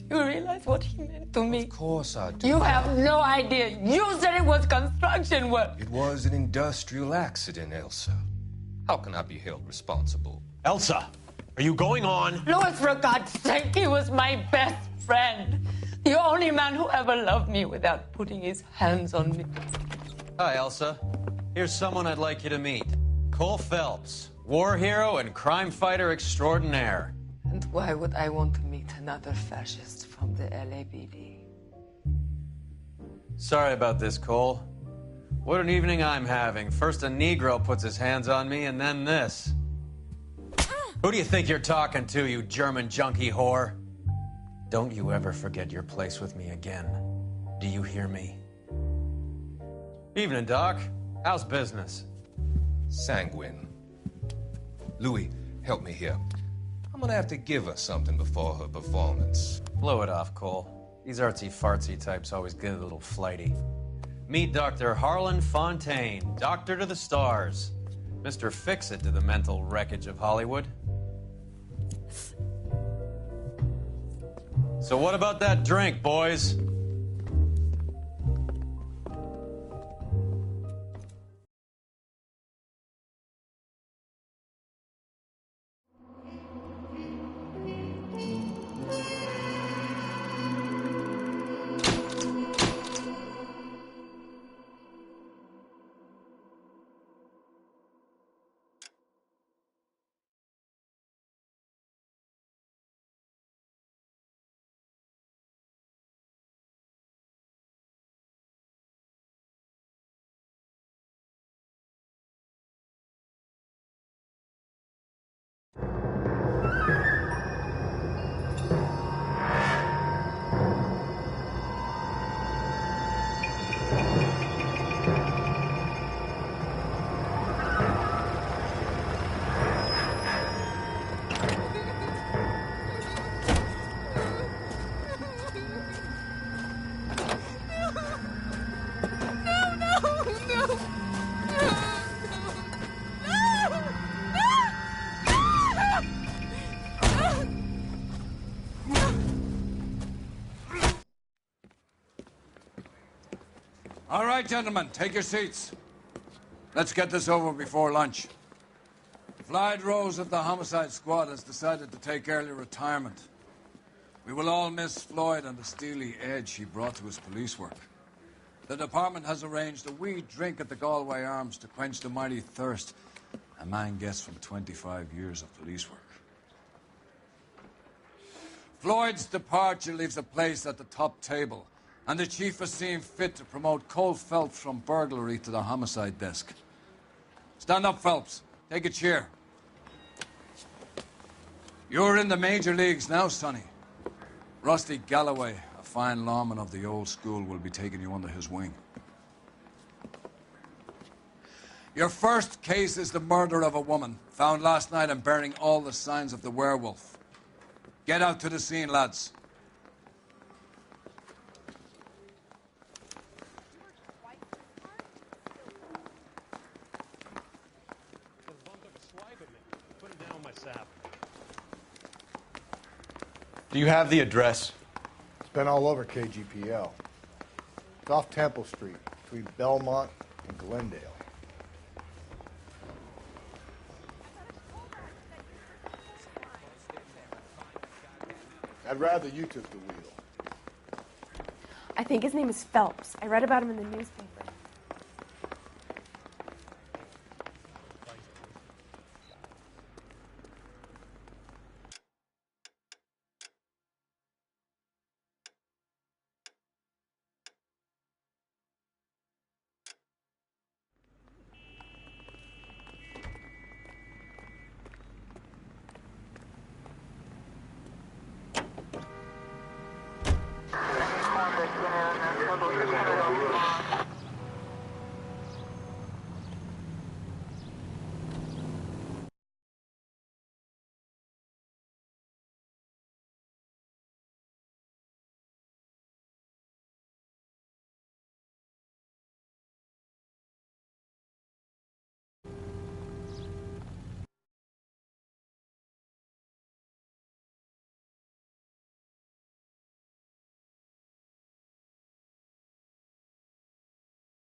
Do you realize what he meant to me? Of course I do. You have no idea. You said it was construction work. It was an industrial accident, Elsa. How can I be held responsible? Elsa, are you going on? Louis, for God's sake, he was my best friend. The only man who ever loved me without putting his hands on me. Hi, Elsa. Here's someone I'd like you to meet. Cole Phelps, war hero and crime fighter extraordinaire. And why would I want to meet another fascist from the LAPD? Sorry about this, Cole. What an evening I'm having. First a Negro puts his hands on me, and then this. Who do you think you're talking to, you German junkie whore? Don't you ever forget your place with me again. Do you hear me? Evening, Doc. How's business? Sanguine. Louis, help me here. I'm gonna have to give her something before her performance. Blow it off, Cole. These artsy-fartsy types always get a little flighty. Meet Dr. Harlan Fontaine, doctor to the stars. Mr. Fix-It to the mental wreckage of Hollywood. So what about that drink, boys? All right, gentlemen, take your seats. Let's get this over before lunch. Floyd Rose of the Homicide Squad has decided to take early retirement. We will all miss Floyd and the steely edge he brought to his police work. The department has arranged a wee drink at the Galway Arms to quench the mighty thirst a man gets from 25 years of police work. Floyd's departure leaves a place at the top table, and the chief has seen fit to promote Cole Phelps from burglary to the homicide desk. Stand up, Phelps. Take a chair. You're in the major leagues now, Sonny. Rusty Galloway, a fine lawman of the old school, will be taking you under his wing. Your first case is the murder of a woman, found last night and bearing all the signs of the werewolf. Get out to the scene, lads. Do you have the address? It's been all over KGPL. It's off Temple Street, between Belmont and Glendale. I'd rather you took the wheel. I think his name is Phelps. I read about him in the newspaper.